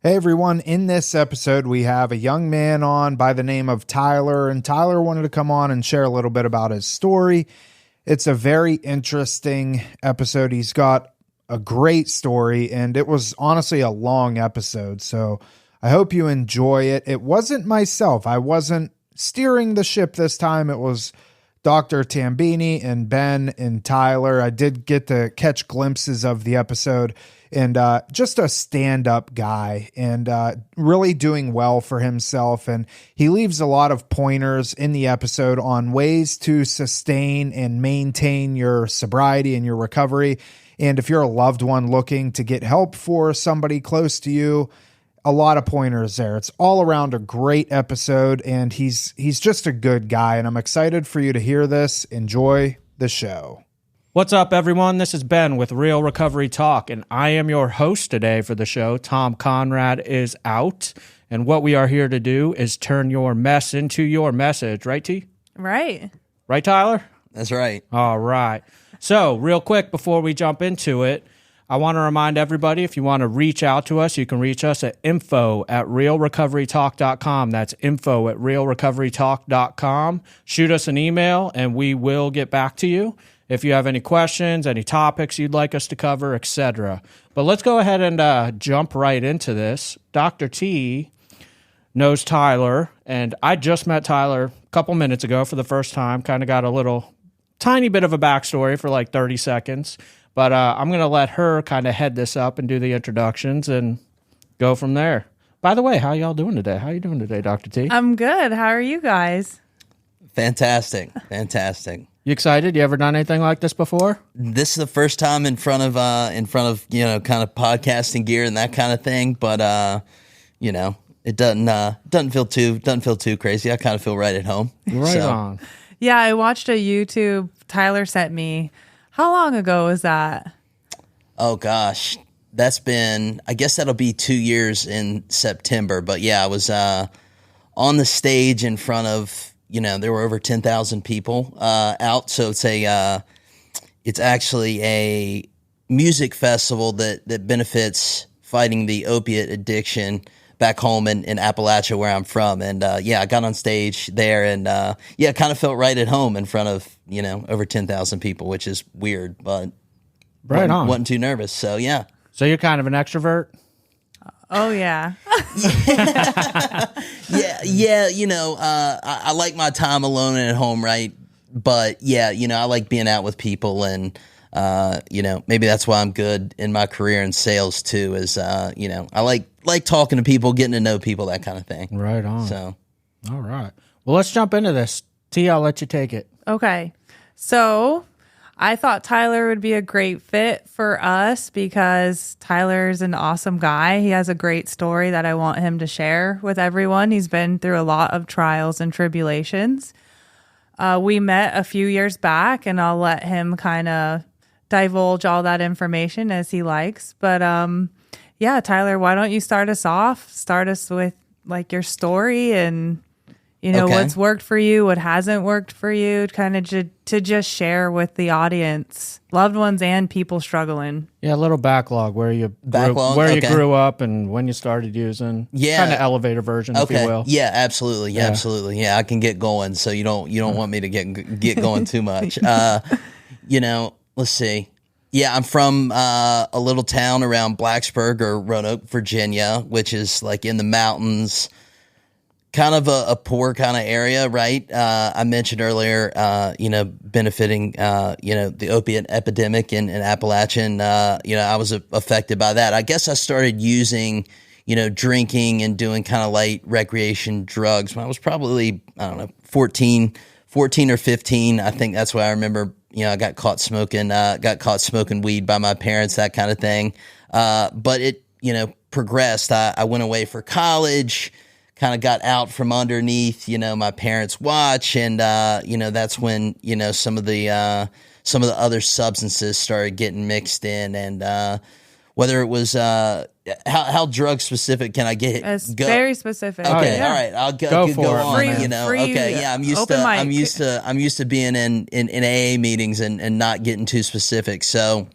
Hey everyone, in this episode we have a young man on by the name of Tyler, and Tyler wanted to come on and share a little bit about his story. It's a very interesting episode. He's got a great story, and it was honestly a long episode, so I hope you enjoy it. It wasn't myself. I wasn't steering the ship this time. It was Dr. Tambini and Ben and Tyler. I did get to catch glimpses of the episode, and just a stand-up guy and really doing well for himself. And he leaves a lot of pointers in the episode on ways to sustain and maintain your sobriety and your recovery. And if you're a loved one looking to get help for somebody close to you, a lot of pointers there. It's all around a great episode, and he's just a good guy, and I'm excited for you to hear this. Enjoy the show. What's up, everyone? This is Ben with Real Recovery Talk, and I am your host today for the show. Tom Conrad is out, and what we are here to do is turn your mess into your message. Right, T? Right. Right, Tyler? That's right. All right. So, real quick, before we jump into it, I want to remind everybody, if you want to reach out to us, you can reach us at info@realrecoverytalk.com. That's info@realrecoverytalk.com. Shoot us an email, and we will get back to you if you have any questions, any topics you'd like us to cover, etc. But let's go ahead and jump right into this. Dr. T knows Tyler, and I just met Tyler a couple minutes ago for the first time. Kind of got a little tiny bit of a backstory for like 30 seconds. But I'm going to let her kind of head this up and do the introductions and go from there. By the way, how y'all doing today? How you doing today, Dr. T? I'm good. How are you guys? Fantastic. You excited? You ever done anything like this before? This is the first time in front of kind of podcasting gear and that kind of thing. But it doesn't feel too crazy. I kind of feel right at home. Right on. Yeah, I watched a YouTube Tyler sent me. How long ago was that? Oh gosh, that's been. I guess that'll be 2 years in September. But yeah, I was on the stage in front of. There were over 10,000 people out. So it's actually a music festival that benefits fighting the opiate addiction back home in Appalachia, where I'm from. And I got on stage there and kind of felt right at home in front of, over 10,000 people, which is weird, but wasn't too nervous. So yeah. So you're kind of an extrovert? Oh, yeah. Yeah. I like my time alone and at home, right? But yeah, I like being out with people, and maybe that's why I'm good in my career in sales too. Is I like talking to people, getting to know people, that kind of thing. Right on. So, all right. Well, let's jump into this. T, I'll let you take it. Okay. So I thought Tyler would be a great fit for us because Tyler's an awesome guy. He has a great story that I want him to share with everyone. He's been through a lot of trials and tribulations. We met a few years back, and I'll let him kind of divulge all that information as he likes. But Tyler, why don't you start us off? Start us with like your story and okay. What's worked for you, what hasn't worked for you, kind of to just share with the audience, loved ones and people struggling. Yeah, a little backlog where you grew up and when you started using. Yeah, kind of elevator version, if you will. Yeah, absolutely, absolutely. Yeah, I can get going, so you don't want me to get going too much. Let's see. Yeah, I'm from a little town around Blacksburg or Roanoke, Virginia, which is like in the mountains. Kind of a poor kind of area, right? I mentioned earlier, benefiting, the opiate epidemic in Appalachian. I was affected by that. I guess I started using, drinking and doing kind of light recreation drugs when I was probably, 14 or 15. I think that's why I remember, I got caught smoking weed by my parents, that kind of thing. But it, progressed. I went away for college. Kind of got out from underneath, my parents' watch, and that's when some of the other substances started getting mixed in, and whether it was how drug specific can I get? It's very specific. Okay, all right, I'll go on. Free, okay, yeah, I'm used to being in AA meetings and not getting too specific. So,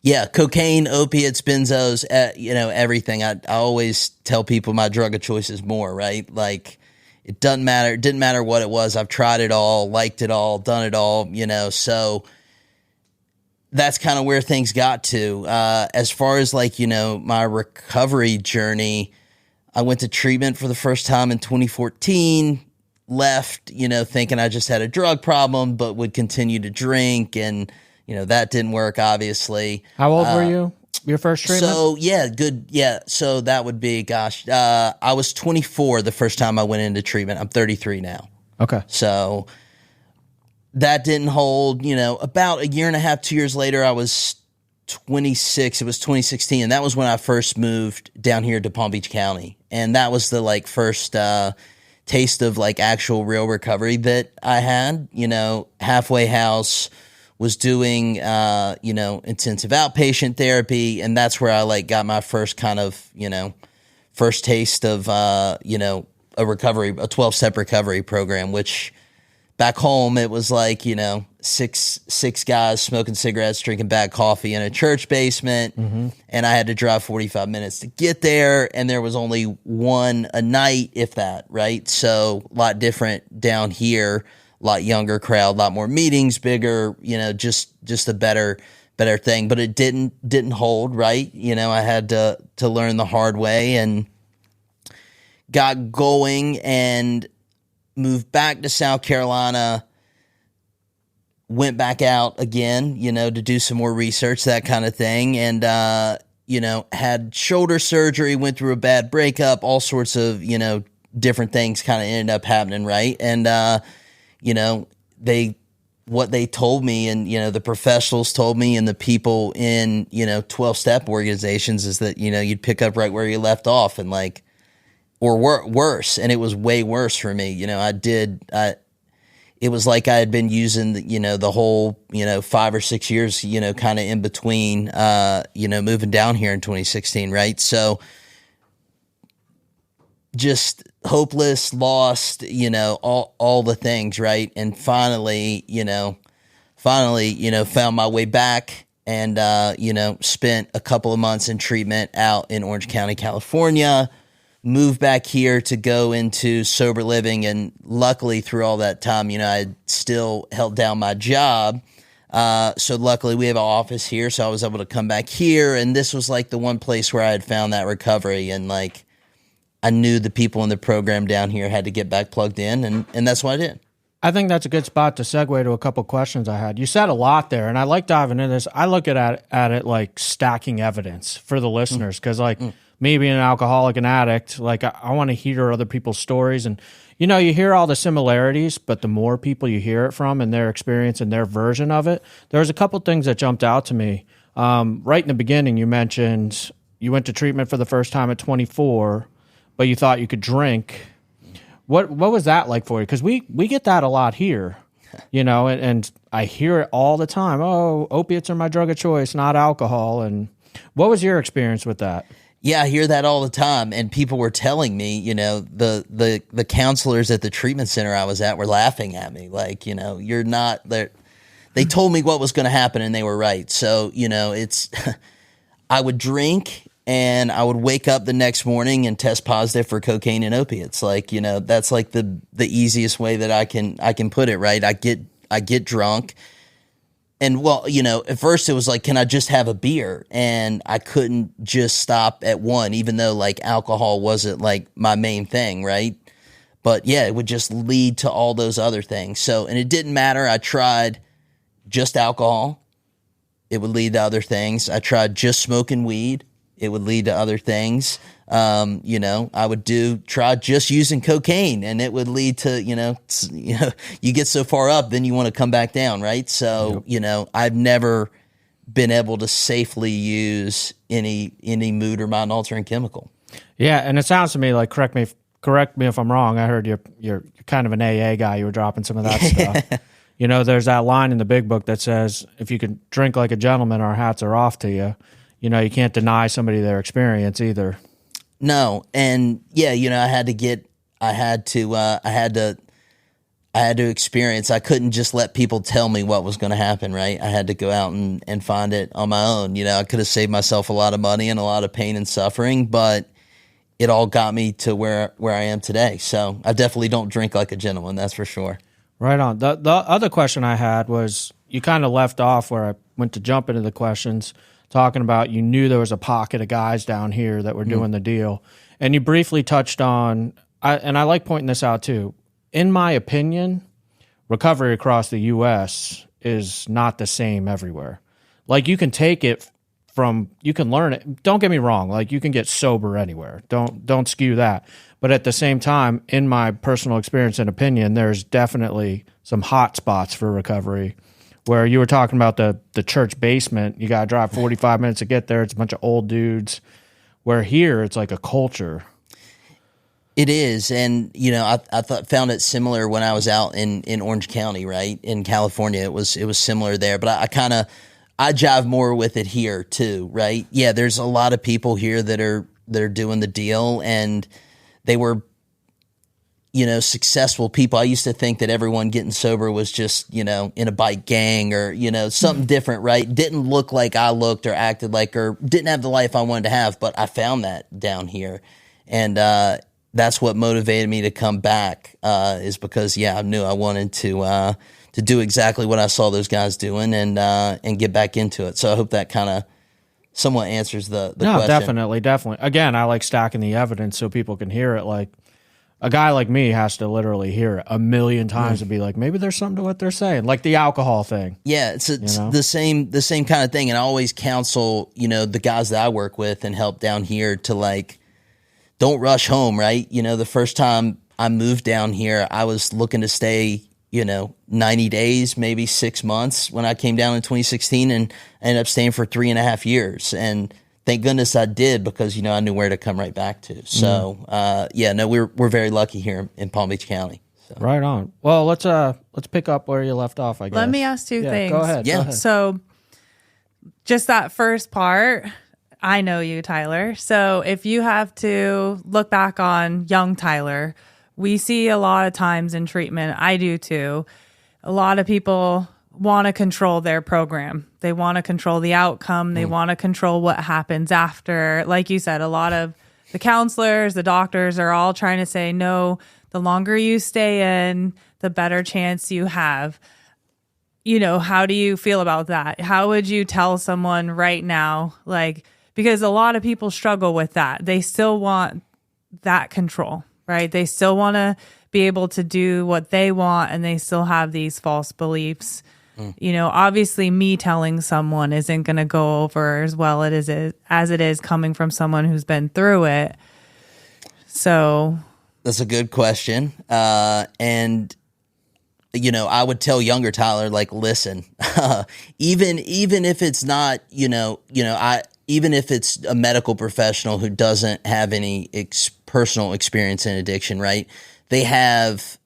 Yeah, cocaine, opiates, benzos, everything. I always tell people my drug of choice is more, right? Like, it doesn't matter. It didn't matter what it was. I've tried it all, liked it all, done it all, so that's kind of where things got to. As far as like, my recovery journey, I went to treatment for the first time in 2014, left, thinking I just had a drug problem, but would continue to drink. And, that didn't work, obviously. How old were you? Your first treatment? So, yeah, good. Yeah. So that would be, I was 24 the first time I went into treatment. I'm 33 now. Okay. So that didn't hold, about a year and a half, 2 years later, I was 26. It was 2016. And that was when I first moved down here to Palm Beach County. And that was the like first taste of like actual real recovery that I had, halfway house, was doing, intensive outpatient therapy. And that's where I like got my first kind of, first taste of, a recovery, a 12-step recovery program, which back home, it was like, six guys smoking cigarettes, drinking bad coffee in a church basement. Mm-hmm. And I had to drive 45 minutes to get there. And there was only one a night, if that, right? So a lot different down here, a lot younger crowd, a lot more meetings, bigger, just a better thing. But it didn't hold, right? I had to learn the hard way and got going and moved back to South Carolina, went back out again, to do some more research, that kind of thing. And, had shoulder surgery, went through a bad breakup, all sorts of, different things kind of ended up happening. Right. And, what they told me and, the professionals told me and the people in, 12-step organizations is that, you'd pick up right where you left off and like, or worse. And it was way worse for me. It was like I had been using, the whole, 5 or 6 years, kind of in between, moving down here in 2016. Right. So just hopeless, lost, all the things. Right. And finally, found my way back and, spent a couple of months in treatment out in Orange County, California. Moved back here to go into sober living. And luckily through all that time, I had still held down my job. So luckily we have an office here. So I was able to come back here. And this was like the one place where I had found that recovery. And like, I knew the people in the program down here had to get back plugged in. And that's what I did. I think that's a good spot to segue to a couple questions I had. You said a lot there, and I like diving into this. I look at it like stacking evidence for the listeners because, me being an alcoholic and addict, like I want to hear other people's stories. And, you hear all the similarities, but the more people you hear it from and their experience and their version of it, there's a couple things that jumped out to me. Right in the beginning, you mentioned you went to treatment for the first time at 24, but you thought you could drink. What was that like for you? Because we get that a lot here, and I hear it all the time. Oh, opiates are my drug of choice, not alcohol. And what was your experience with that? Yeah, I hear that all the time. And people were telling me, the counselors at the treatment center I was at were laughing at me. Like, you're not there. They told me what was going to happen and they were right. So, it's, I would drink and I would wake up the next morning and test positive for cocaine and opiates. Like, that's like the easiest way that I can put it, right? I get drunk. And well, at first it was like, can I just have a beer? And I couldn't just stop at one, even though like alcohol wasn't like my main thing, right? But yeah, it would just lead to all those other things. So, and it didn't matter. I tried just alcohol. It would lead to other things. I tried just smoking weed. It would lead to other things. I would try just using cocaine and it would lead to, you get so far up, then you want to come back down. Right. So, I've never been able to safely use any mood or mind altering chemical. Yeah. And it sounds to me like, correct me if I'm wrong. I heard you're kind of an AA guy. You were dropping some of that stuff. There's that line in the big book that says, if you can drink like a gentleman, our hats are off to you. You can't deny somebody their experience either. No. And yeah, I I had to experience. I couldn't just let people tell me what was going to happen, right? I had to go out and find it on my own. You know, I could have saved myself a lot of money and a lot of pain and suffering, but it all got me to where I am today. So I definitely don't drink like a gentleman, that's for sure. Right on. The other question I had was, you kind of left off where I went to jump into the questions, talking about you knew there was a pocket of guys down here that were doing the deal. And you briefly touched on, and I like pointing this out too, in my opinion, recovery across the U.S. is not the same everywhere. Like, you can take it you can learn it. Don't get me wrong. Like, you can get sober anywhere. Don't skew that. But at the same time, in my personal experience and opinion, there's definitely some hot spots for recovery. Where you were talking about the church basement, you got to drive 45 minutes to get there. It's a bunch of old dudes. Where here, it's like a culture. It is, and you know, I found it similar when I was out in Orange County, right, in California. It was similar there, but I jive more with it here too, right? Yeah, there's a lot of people here that are doing the deal, and they were, you know, successful people. I used to think that everyone getting sober was just, you know, in a bike gang or, you know, something different, right? Didn't look like I looked or acted like, or didn't have the life I wanted to have, but I found that down here, and that's what motivated me to come back, is because, yeah, I knew I wanted to do exactly what I saw those guys doing and get back into it. So I hope that kind of somewhat answers the question. Definitely. Again, I like stacking the evidence so people can hear it. Like, a guy like me has to literally hear it a million times and be like, maybe there's something to what they're saying, like the alcohol thing. Yeah, it's the same kind of thing. And I always counsel, you know, the guys that I work with and help down here to, like, don't rush home, right? You know, the first time I moved down here, I was looking to stay, you know, 90 days, maybe 6 months when I came down in 2016, and I ended up staying for 3.5 years. And thank goodness I did, because, you know, I knew where to come right back to. So, we're very lucky here in Palm Beach County. So. Right on. Well, let's pick up where you left off, I guess. Let me ask two things. Go ahead. Yeah. Go ahead. So just that first part, I know you, Tyler. So if you have to look back on young Tyler, we see a lot of times in treatment, I do too, a lot of people want to control their program. They want to control the outcome. They want to control what happens after. Like you said, a lot of the counselors, the doctors are all trying to say, no, the longer you stay in, the better chance you have. You know, how do you feel about that? How would you tell someone right now, like, because a lot of people struggle with that. They still want that control, right? They still want to be able to do what they want, and they still have these false beliefs. You know, obviously me telling someone isn't going to go over as well as it is coming from someone who's been through it. So that's a good question. And you know, I would tell younger Tyler, like, listen, even if it's not, even if it's a medical professional who doesn't have any personal experience in addiction, right? They have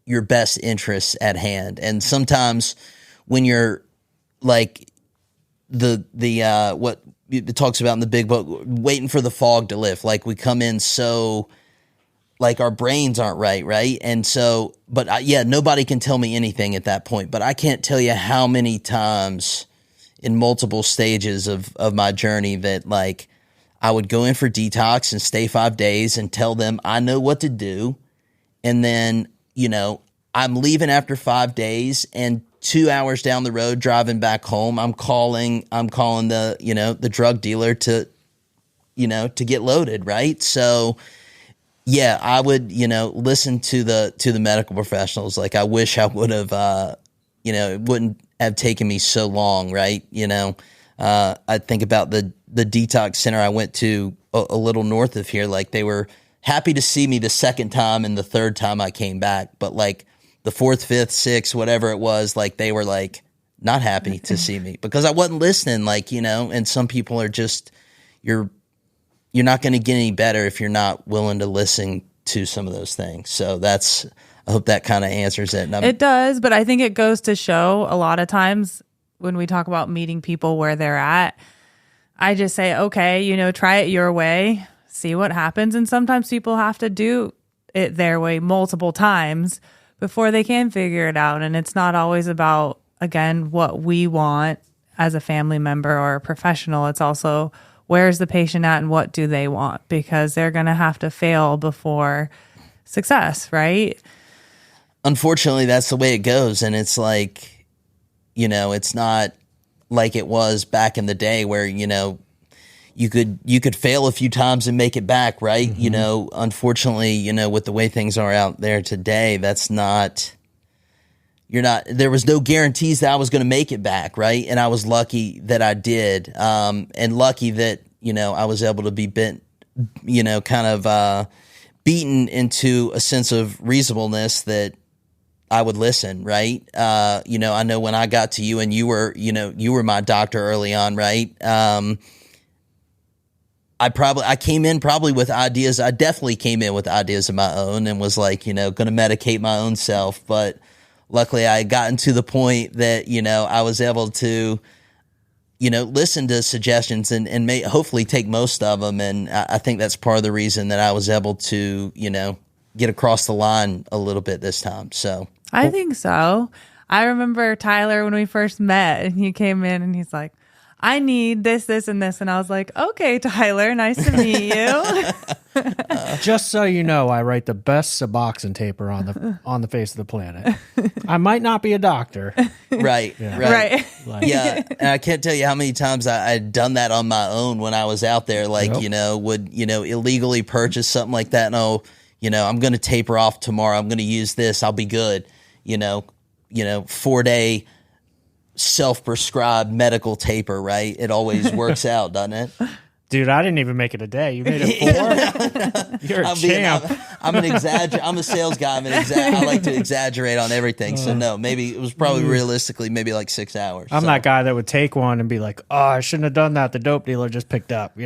your best interests at hand. And sometimes when you're like what it talks about in the big book, waiting for the fog to lift, like we come in so like our brains aren't right? And so, but nobody can tell me anything at that point, but I can't tell you how many times in multiple stages of my journey that, like, I would go in for detox and stay 5 days and tell them I know what to do. And then, you know, I'm leaving after 5 days, and 2 hours down the road driving back home, I'm calling the, you know, the drug dealer to get loaded. Right. So, yeah, I would, you know, listen to the medical professionals. Like, I wish I would have, it wouldn't have taken me so long, right? You know, I think about the detox center I went to a little north of here. Like, they were happy to see me the second time and the third time I came back, but like the fourth, fifth, sixth, whatever it was, like they were like not happy to see me because I wasn't listening. Like, you know, and some people are just you're not going to get any better if you're not willing to listen to some of those things. So I hope that kind of answers it. It does, but I think it goes to show a lot of times when we talk about meeting people where they're at, I just say, okay, you know, try it your way, see what happens. And sometimes people have to do it their way multiple times before they can figure it out. And it's not always about, again, what we want as a family member or a professional. It's also where's the patient at and what do they want, because they're going to have to fail before success, right? Unfortunately, that's the way it goes. And it's like, it's not like it was back in the day where, you could fail a few times and make it back, right? Mm-hmm. Unfortunately, with the way things are out there today, there was no guarantees that I was going to make it back, right? And I was lucky that I did. And lucky that, I was able to be beaten into a sense of reasonableness that I would listen, right? I know when I got to you and you were my doctor early on, right? I came in probably with ideas. I definitely came in with ideas of my own and was like, going to medicate my own self. But luckily I had gotten to the point that, I was able to, listen to suggestions and hopefully take most of them. And I think that's part of the reason that I was able to, get across the line a little bit this time. So I think so. I remember Tyler when we first met and he came in and he's like, I need this, this, and this. And I was like, okay, Tyler, nice to meet you. Just so you know, I write the best Suboxone taper on the face of the planet. I might not be a doctor. Right. Like, Yeah. And I can't tell you how many times I'd done that on my own when I was out there, like, would, illegally purchase something like that. And, I'm going to taper off tomorrow. I'm going to use this. I'll be good. 4-day self-prescribed medical taper, right? It always works out, doesn't it? dude, I didn't even make it a day. You made it 4? You're a champ. I'm an exaggerator. I'm a sales guy. I like to exaggerate on everything. So no, maybe it was probably realistically maybe like 6 hours. I'm that guy that would take one and be like, oh, I shouldn't have done that. The dope dealer just picked up,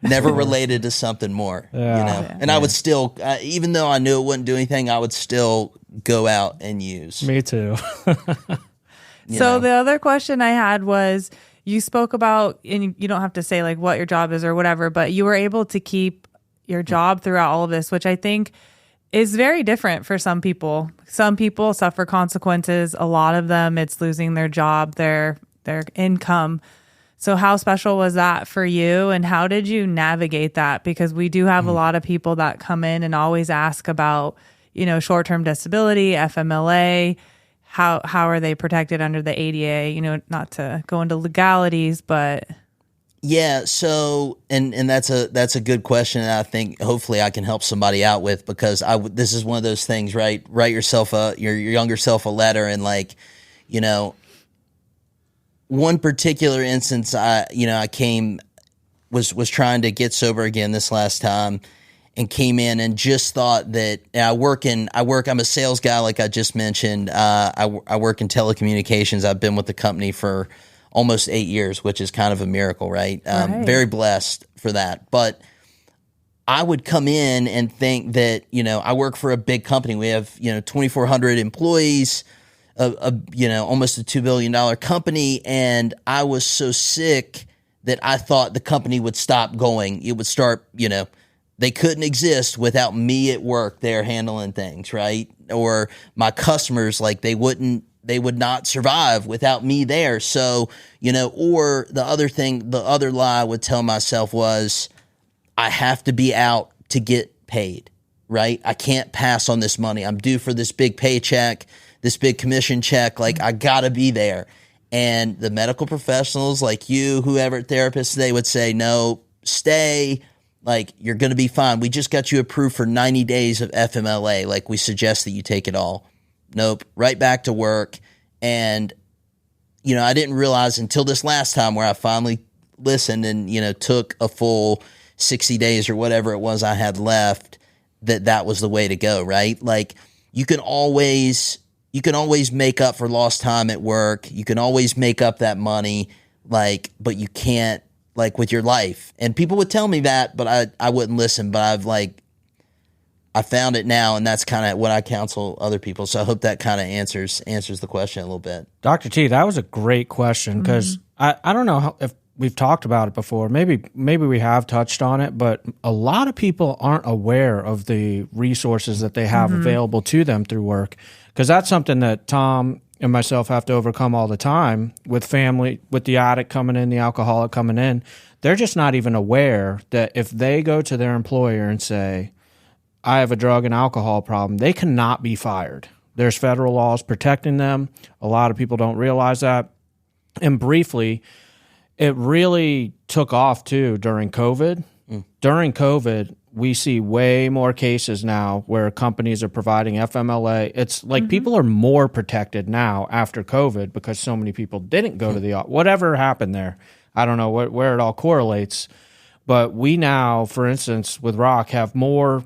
Never related to something more, And I would still, even though I knew it wouldn't do anything, I would still go out and use. Me too. So the other question I had was, you spoke about, and you don't have to say like what your job is or whatever, but you were able to keep your job throughout all of this, which I think is very different for some people. Some people suffer consequences. A lot of them, it's losing their job, their income. So how special was that for you, and how did you navigate that? Because we do have a lot of people that come in and always ask about, short-term disability, FMLA. How are they protected under the ADA? Not to go into legalities, but yeah. So, and that's a good question, and I think hopefully I can help somebody out with, because this is one of those things, right? Write yourself your younger self a letter, and one particular instance, I was trying to get sober again this last time, and came in and just thought that I'm a sales guy, like I just mentioned. I work in telecommunications. I've been with the company for almost 8 years, which is kind of a miracle, right? Right. Very blessed for that. But I would come in and think that, I work for a big company. We have, 2,400 employees, almost a $2 billion company. And I was so sick that I thought the company would stop going. It would start, they couldn't exist without me at work there handling things, right? Or my customers, like they would not survive without me there. So, or the other lie I would tell myself was, I have to be out to get paid, right? I can't pass on this money. I'm due for this big paycheck, this big commission check. Like, I gotta be there. And the medical professionals like you, whoever, therapists, they would say, no, stay. Like, you're going to be fine. We just got you approved for 90 days of FMLA. Like, we suggest that you take it all. Nope. Right back to work. And, I didn't realize until this last time where I finally listened and, took a full 60 days or whatever it was I had left, that was the way to go, right? Like, you can always make up for lost time at work. You can always make up that money, but you can't, with your life. And people would tell me that, but I wouldn't listen. But I found it now, and that's kind of what I counsel other people. So I hope that kind of answers the question a little bit. Dr. T, that was a great question, because I don't know we've talked about it before. Maybe we have touched on it, but a lot of people aren't aware of the resources that they have available to them through work, because that's something that Tom and myself have to overcome all the time with family, with the addict coming in, the alcoholic coming in. They're just not even aware that if they go to their employer and say, I have a drug and alcohol problem, they cannot be fired. There's federal laws protecting them. A lot of people don't realize that. And briefly, it really took off too during COVID. During COVID, we see way more cases now where companies are providing FMLA. It's like people are more protected now after COVID because so many people didn't go to the whatever happened there. I don't know where it all correlates, but we now, for instance, with Rock, have more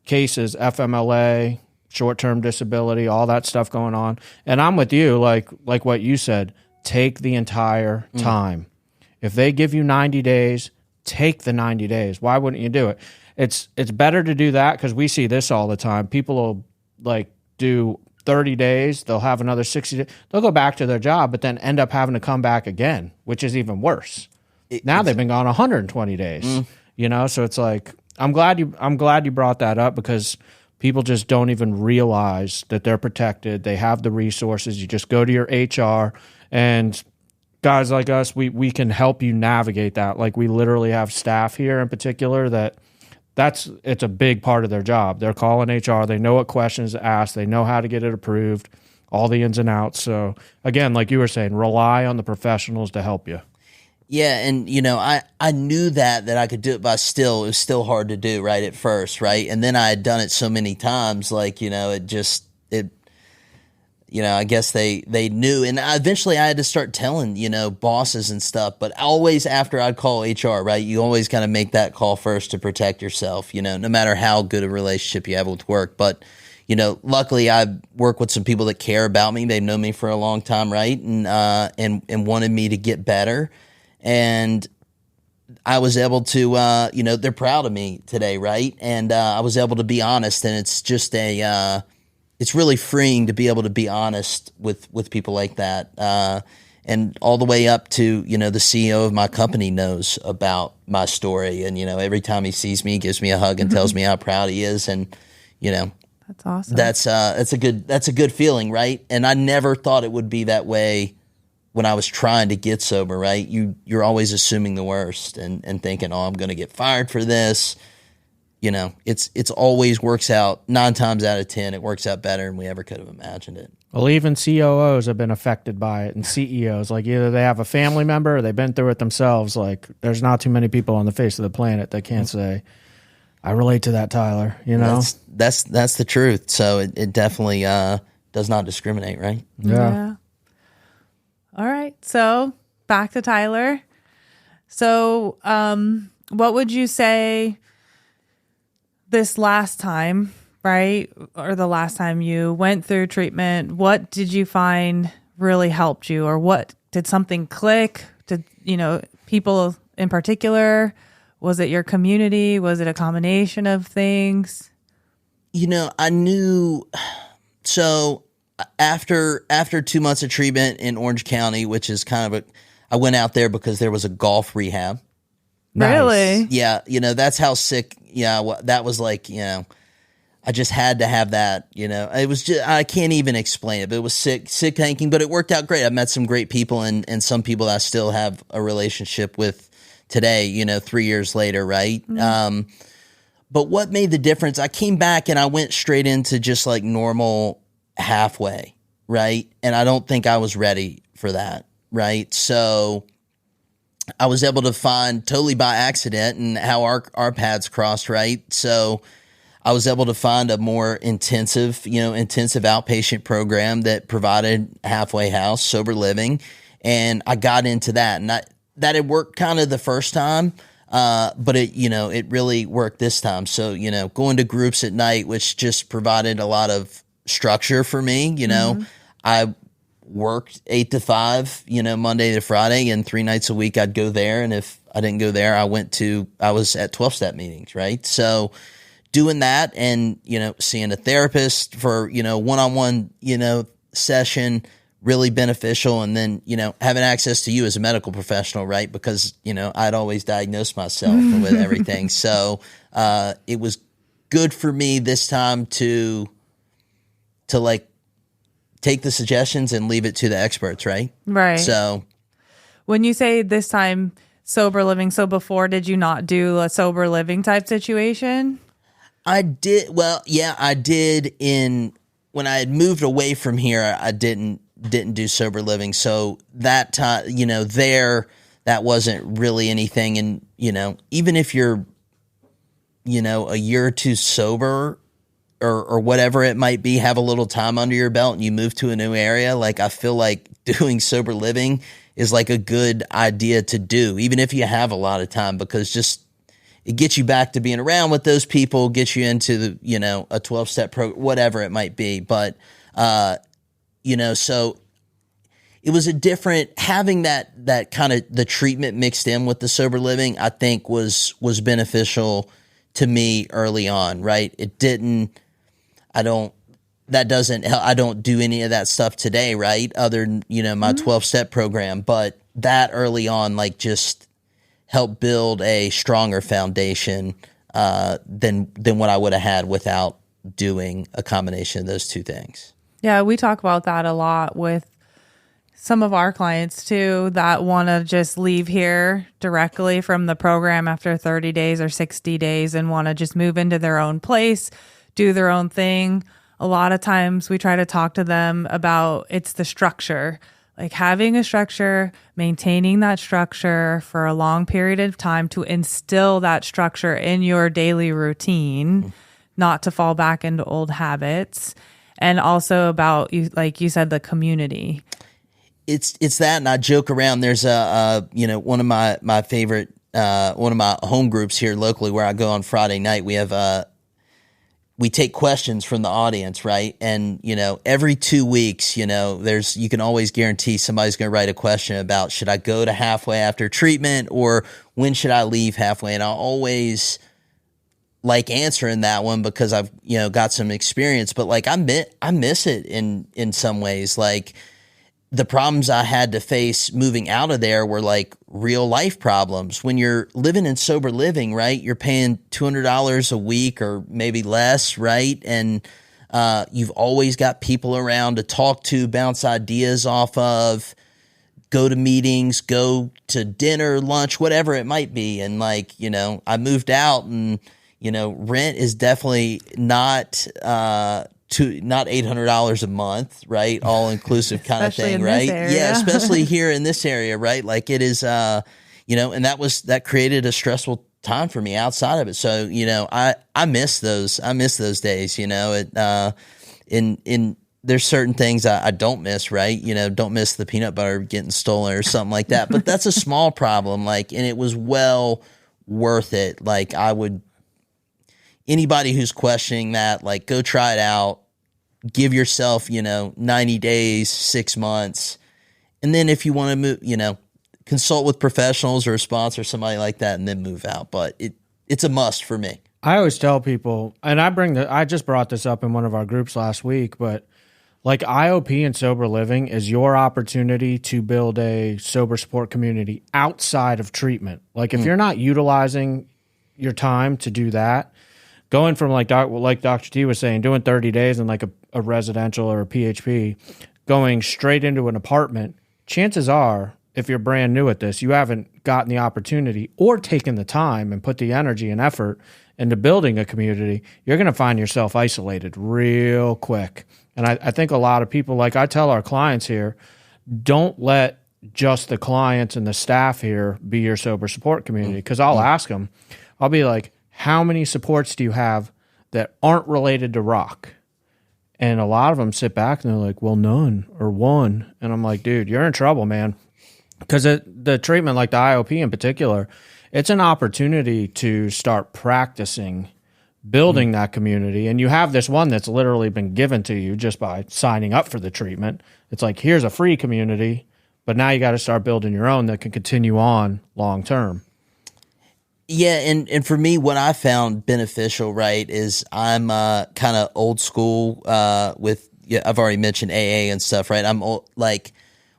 cases, FMLA, short-term disability, all that stuff going on. And I'm with you, like what you said, take the entire time. If they give you 90 days, take the 90 days. Why wouldn't you do it? It's better to do that, because we see this all the time. People will like do 30 days, they'll have another 60 days, they'll go back to their job, but then end up having to come back again, which is even worse. Now they've been gone 120 days, you know? So it's like, I'm glad you brought that up, because people just don't even realize that they're protected. They have the resources. You just go to your HR, and guys like us, we can help you navigate that. Like, we literally have staff here in particular it's a big part of their job. They're calling HR. They know what questions to ask. They know how to get it approved, all the ins and outs. So again, like you were saying, rely on the professionals to help you. Yeah, and you know, I knew that I could do it, but it was still hard to do right at first, right? And then I had done it so many times, like, you know, I guess they knew, and eventually I had to start telling, you know, bosses and stuff. But always after I'd call HR, right? You always kind of make that call first to protect yourself, you know, no matter how good a relationship you have with work. But you know, luckily I work with some people that care about me. They've known me for a long time, right? And wanted me to get better. And I was able to, you know, they're proud of me today, right? And I was able to be honest, and it's just it's really freeing to be able to be honest with people like that. And all the way up to, you know, the CEO of my company knows about my story. And, you know, every time he sees me, he gives me a hug and tells me how proud he is. And, you know, that's awesome. That's a good feeling, right? And I never thought it would be that way when I was trying to get sober, right? You're always assuming the worst and thinking, oh, I'm going to get fired for this. You know, it's always works out 9 times out of 10. It works out better than we ever could have imagined it. Well, even COOs have been affected by it, and CEOs, like either they have a family member or they've been through it themselves. Like, there's not too many people on the face of the planet that can't say, I relate to that, Tyler, you know? That's the truth. So it definitely does not discriminate, right? Yeah. All right. So back to Tyler. So what would you say this last time, right? Or the last time you went through treatment, what did you find really helped you? Or what did something click? Did, you know, people in particular? Was it your community? Was it a combination of things? You know, I knew. So after 2 months of treatment in Orange County, which is kind of I went out there because there was a golf rehab. Really? Nice. Yeah. You know, that's how sick. Yeah. That was like, you know, I just had to have that, you know, it was just, I can't even explain it, but it was sick thinking, but it worked out great. I met some great people and some people I still have a relationship with today, you know, 3 years later. Right. Mm-hmm. But what made the difference? I came back and I went straight into just like normal halfway. Right. And I don't think I was ready for that. Right. So I was able to find totally by accident and how our paths crossed, right? So I was able to find a more intensive outpatient program that provided halfway house, sober living, and I got into that. And that had worked kind of the first time, but it really worked this time. So, you know, going to groups at night, which just provided a lot of structure for me, you know, I worked 8 to 5, you know, Monday to Friday, and 3 nights a week I'd go there. And if I didn't go there, I was at 12-step meetings, right? So doing that and, you know, seeing a therapist for, you know, one-on-one, you know, session really beneficial. And then, having access to you as a medical professional, right? Because, I'd always diagnose myself with everything. So it was good for me this time to like take the suggestions and leave it to the experts, right? Right. So when you say this time sober living, so before, did you not do a sober living type situation? I did. Well, yeah, I did when I had moved away from here. I didn't do sober living. So that time, that wasn't really anything. And, even if you're, a year or two sober or whatever it might be, have a little time under your belt and you move to a new area, like I feel like doing sober living is like a good idea to do, even if you have a lot of time, because just it gets you back to being around with those people, gets you into the, a 12-step program, whatever it might be. But, so it was a different, having that kind of the treatment mixed in with the sober living, I think was beneficial to me early on, right? I don't do any of that stuff today, right? Other than, my 12-step program, but that early on, like, just helped build a stronger foundation than what I would have had without doing a combination of those two things. Yeah, we talk about that a lot with some of our clients too that want to just leave here directly from the program after 30 days or 60 days and want to just move into their own place, do their own thing. A lot of times we try to talk to them about it's the structure, like having a structure, maintaining that structure for a long period of time to instill that structure in your daily routine, not to fall back into old habits. And also about, like you said, the community. It's that, and I joke around. There's one of my favorite one of my home groups here locally where I go on Friday night. We take questions from the audience, right? And every 2 weeks, you can always guarantee somebody's going to write a question about, should I go to halfway after treatment, or when should I leave halfway? And I always like answering that one because I've got some experience, but like I miss it in some ways. Like, the problems I had to face moving out of there were like real life problems. When you're living in sober living, right, you're paying $200 a week or maybe less, right? And you've always got people around to talk to, bounce ideas off of, go to meetings, go to dinner, lunch, whatever it might be. And like, I moved out and, rent is definitely not $800 a month, right? All inclusive kind of thing, right? Yeah, especially here in this area, right? Like it is, and that created a stressful time for me outside of it. So, I miss those days, there's certain things I don't miss, right? Don't miss the peanut butter getting stolen or something like that. But that's a small problem, like, and it was well worth it. Like, anybody who's questioning that, like, go try it out. Give yourself, 90 days, 6 months. And then if you want to move, consult with professionals or a sponsor, somebody like that, and then move out. But it's a must for me. I always tell people, and I just brought this up in one of our groups last week, but like IOP and sober living is your opportunity to build a sober support community outside of treatment. Like if you're not utilizing your time to do that, going from like Dr. T was saying, doing 30 days in like a residential or a PHP, going straight into an apartment, chances are, if you're brand new at this, you haven't gotten the opportunity or taken the time and put the energy and effort into building a community, you're going to find yourself isolated real quick. And I think a lot of people, like I tell our clients here, don't let just the clients and the staff here be your sober support community. Because I'll ask them, I'll be like, how many supports do you have that aren't related to rock? And a lot of them sit back and they're like, well, none or one. And I'm like, dude, you're in trouble, man. Because the treatment, like the IOP in particular, it's an opportunity to start practicing building that community. And you have this one that's literally been given to you just by signing up for the treatment. It's like, here's a free community, but now you got to start building your own that can continue on long term. Yeah, and for me, what I found beneficial, right, is I'm kind of old school with, yeah, I've already mentioned AA and stuff, right? Like,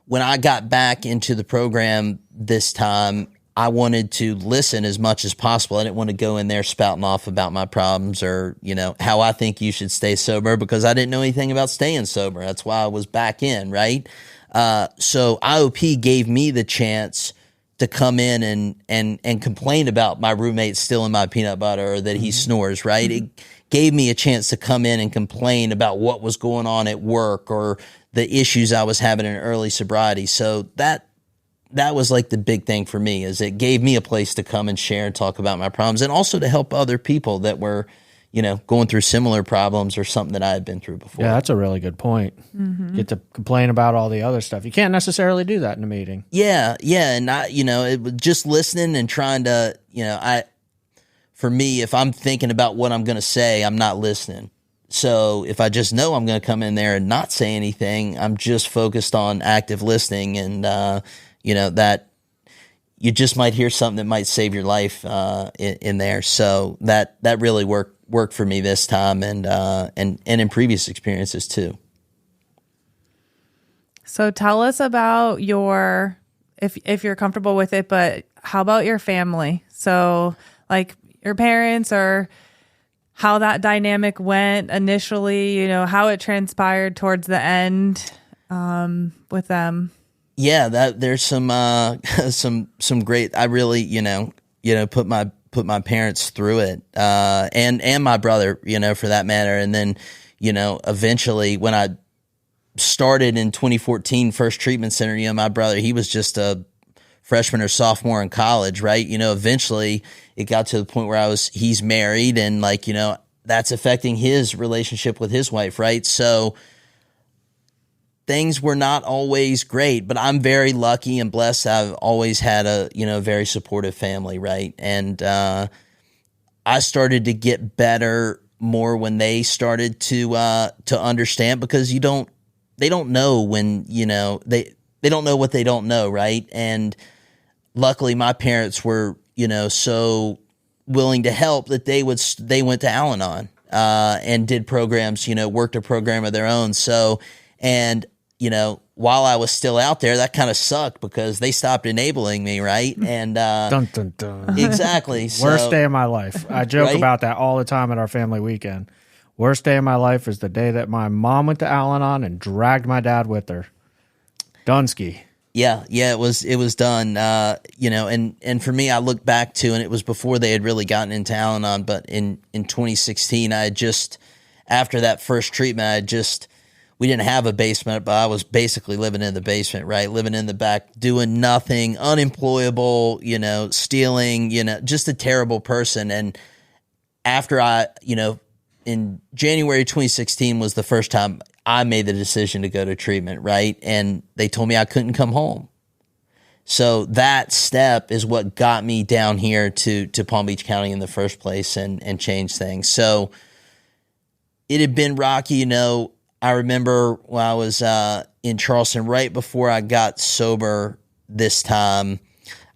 when I got back into the program this time, I wanted to listen as much as possible. I didn't want to go in there spouting off about my problems or, how I think you should stay sober, because I didn't know anything about staying sober. That's why I was back in, right? So IOP gave me the chance to come in and complain about my roommate stealing my peanut butter or that he snores, right? It gave me a chance to come in and complain about what was going on at work or the issues I was having in early sobriety. So that was like the big thing for me, is it gave me a place to come and share and talk about my problems, and also to help other people that were, going through similar problems or something that I had been through before. Yeah, that's a really good point. Get to complain about all the other stuff. You can't necessarily do that in a meeting. Yeah. And it was just listening and trying to, for me, if I'm thinking about what I'm going to say, I'm not listening. So if I just know I'm going to come in there and not say anything, I'm just focused on active listening, and that you just might hear something that might save your life in there. So that really worked for me this time, and in previous experiences too. So tell us about if you're comfortable with it, but how about your family? So like your parents, or how that dynamic went initially, how it transpired towards the end with them. Yeah, there's some great. I really put my parents through it, and my brother, for that matter. And then eventually when I started in 2014, first treatment center, my brother, he was just a freshman or sophomore in college, right? Eventually it got to the point where he's married, and that's affecting his relationship with his wife, right? So things were not always great, but I'm very lucky and blessed. I've always had a, very supportive family, right? And I started to get better more when they started to understand, because they don't know when, they don't know what they don't know, right? And luckily my parents were, so willing to help that they went to Al-Anon and did programs, worked a program of their own. So, and while I was still out there, that kind of sucked because they stopped enabling me, right? And Dun, dun, dun. Exactly. Worst day of my life. I joke Right? about that all the time at our family weekend. Worst day of my life is the day that my mom went to Al-Anon and dragged my dad with her. Dunsky. Yeah, it was done. And for me, I look back to, and it was before they had really gotten into Al-Anon, but in 2016, I had just, after that first treatment, we didn't have a basement, but I was basically living in the basement, right? Living in the back, doing nothing, unemployable, stealing, just a terrible person. And after in January 2016 was the first time I made the decision to go to treatment, right? And they told me I couldn't come home. So that step is what got me down here to Palm Beach County in the first place and changed things. So it had been rocky, I remember when I was in Charleston, right before I got sober this time,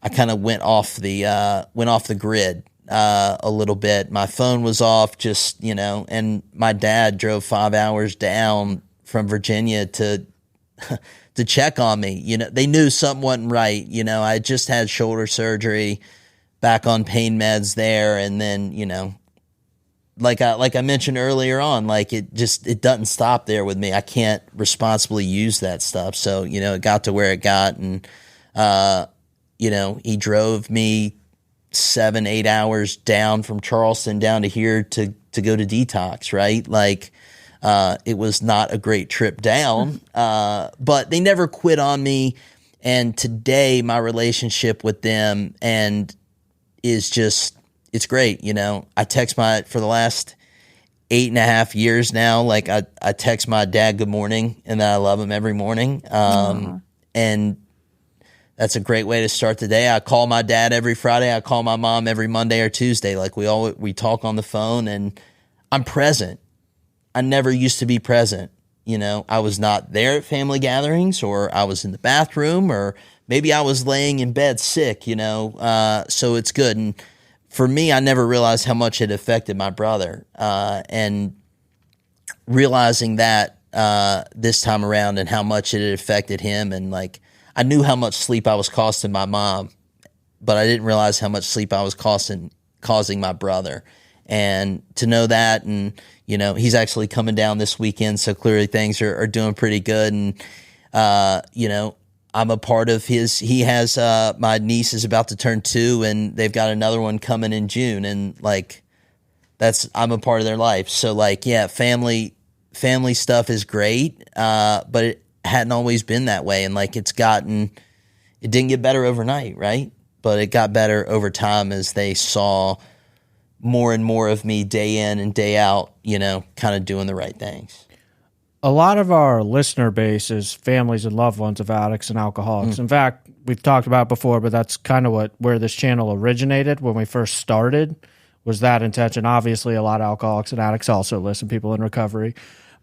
I kind of went off the grid a little bit. My phone was off, and my dad drove 5 hours down from Virginia to check on me. They knew something wasn't right. I just had shoulder surgery, back on pain meds there, and then like I mentioned earlier on, it doesn't stop there with me. I can't responsibly use that stuff. So, it got to where it got, and, he drove me 7-8 hours down from Charleston down to here to go to detox, right? It was not a great trip down, but they never quit on me. And today my relationship with them is just, it's great. I text for the last 8.5 years now, I text my dad good morning, and then I love him every morning. And that's a great way to start the day. I call my dad every Friday. I call my mom every Monday or Tuesday. We talk on the phone, and I'm present. I never used to be present. I was not there at family gatherings, or I was in the bathroom, or maybe I was laying in bed sick, so it's good. And for me, I never realized how much it affected my brother. And realizing that, this time around and how much it had affected him. And like, I knew how much sleep I was costing my mom, but I didn't realize how much sleep I was causing my brother. And to know that, and, you know, he's actually coming down this weekend, so clearly things are doing pretty good. And, you know, I'm a part of he has, my niece is about to turn 2, and they've got another one coming in June. And like, I'm a part of their life. So like, yeah, family stuff is great. But it hadn't always been that way. And like, it didn't get better overnight, right? But it got better over time as they saw more and more of me day in and day out, you know, kind of doing the right things. A lot of our listener base is families and loved ones of addicts and alcoholics. In fact, we've talked about it before, but that's kind of where this channel originated when we first started, was that intention. Obviously, a lot of alcoholics and addicts also listen, people in recovery.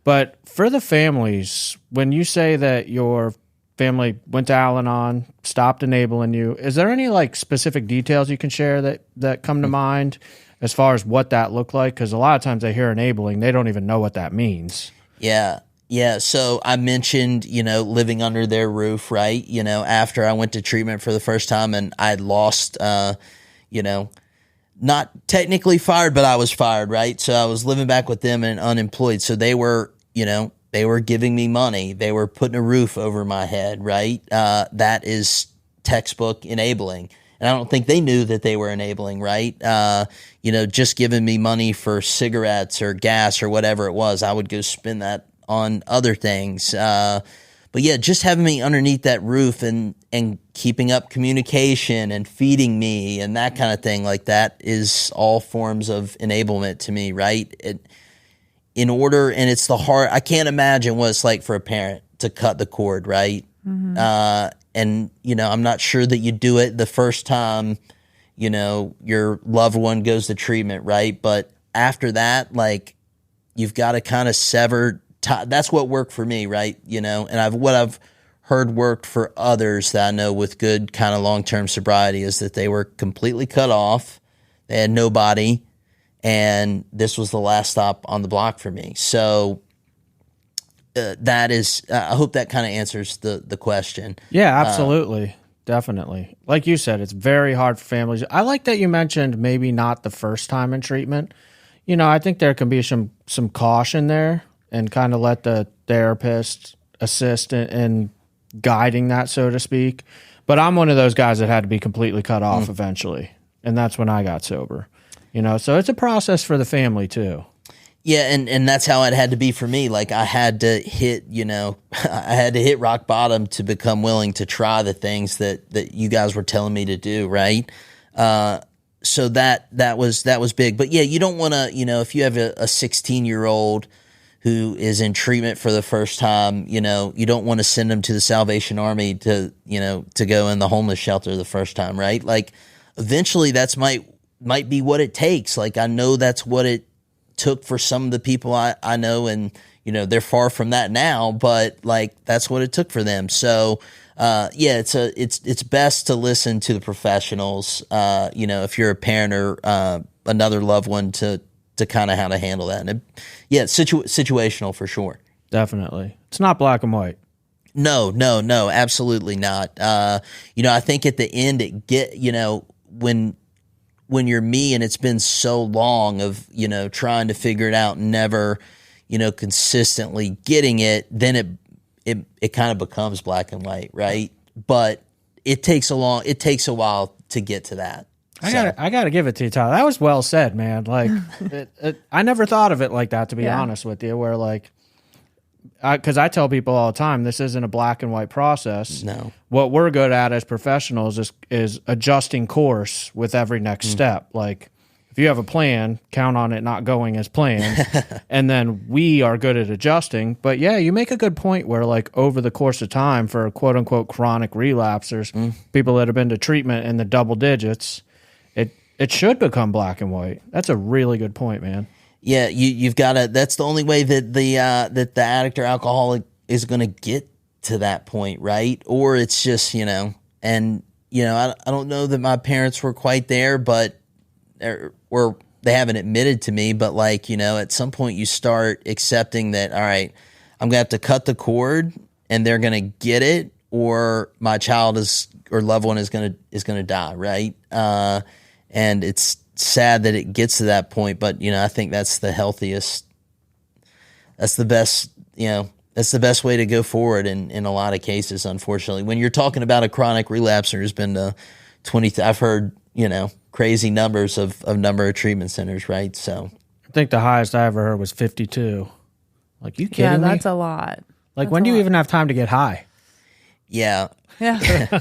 But for the families, when you say that your family went to Al-Anon, stopped enabling you, is there any like specific details you can share that come to mind as far as what that looked like? Because a lot of times they hear enabling, they don't even know what that means. Yeah. Yeah. So I mentioned, you know, living under their roof, right? You know, after I went to treatment for the first time and I had lost, you know, not technically fired, but I was fired, right? So I was living back with them and unemployed. So they were, you know, they were giving me money. They were putting a roof over my head, right? That is textbook enabling. And I don't think they knew that they were enabling, right? You know, just giving me money for cigarettes or gas or whatever it was, I would go spend that on other things. But yeah, just having me underneath that roof and keeping up communication and feeding me and that kind of thing, like that is all forms of enablement to me, right? And it's the hard, I can't imagine what it's like for a parent to cut the cord, right? Mm-hmm. And, you know, I'm not sure that you do it the first time, you know, your loved one goes to treatment, right? But after that, like, you've got to kind of sever. That's what worked for me, right? You know, and what I've heard worked for others that I know with good kind of long-term sobriety is that they were completely cut off. They had nobody, and this was the last stop on the block for me. So that is, I hope that kind of answers the question. Yeah, absolutely. Definitely. Like you said, it's very hard for families. I like that you mentioned maybe not the first time in treatment. You know, I think there can be some caution there and kind of let the therapist assist in guiding that, so to speak. But I'm one of those guys that had to be completely cut off eventually. And that's when I got sober. You know, so it's a process for the family too. Yeah, and that's how it had to be for me. Like, I had to hit, you know, I had to hit rock bottom to become willing to try the things that you guys were telling me to do, right? So that was big. But yeah, you don't want to, you know, if you have a 16-year-old who is in treatment for the first time, you know, you don't want to send them to the Salvation Army to, you know, to go in the homeless shelter the first time, right? Like, eventually that's might be what it takes. Like, I know that's what it took for some of the people I know, and, you know, they're far from that now, but like, that's what it took for them. So, yeah, it's best to listen to the professionals, you know, if you're a parent or, another loved one to kind of how to handle that. And yeah, it's situational for sure. Definitely. It's not black and white. No, absolutely not. You know, I think at the end you know, when you're me and it's been so long of, you know, trying to figure it out and never, you know, consistently getting it, then it kind of becomes black and white, right? But it takes a while to get to that. I gotta give it to you, Tyler. That was well said, man. Like, I never thought of it like that, to be honest with you, where like, because I tell people all the time, this isn't a black and white process. No. What we're good at as professionals is adjusting course with every next step. Like, if you have a plan, count on it not going as planned. And then we are good at adjusting. But yeah, you make a good point where, like, over the course of time for quote unquote chronic relapsers, people that have been to treatment in the double digits, it should become black and white. That's a really good point, man. Yeah, you've got to. That's the only way that the addict or alcoholic is going to get to that point, right? Or it's just, you know, and you know, I don't know that my parents were quite there, but or they haven't admitted to me, but like, you know, at some point you start accepting that, all right, I'm going to have to cut the cord and they're going to get it, or my child or loved one is going to die. Right. And it's sad that it gets to that point, but I think that's the healthiest, that's the best, that's the best way to go forward in a lot of cases. Unfortunately, when you're talking about a chronic relapse, there's been 20, I've heard, crazy numbers of number of treatment centers. Right. So I think the highest I ever heard was 52. Like, you kidding me? Yeah, that's a lot. Like, when do you even have time to get high? Yeah. Yeah.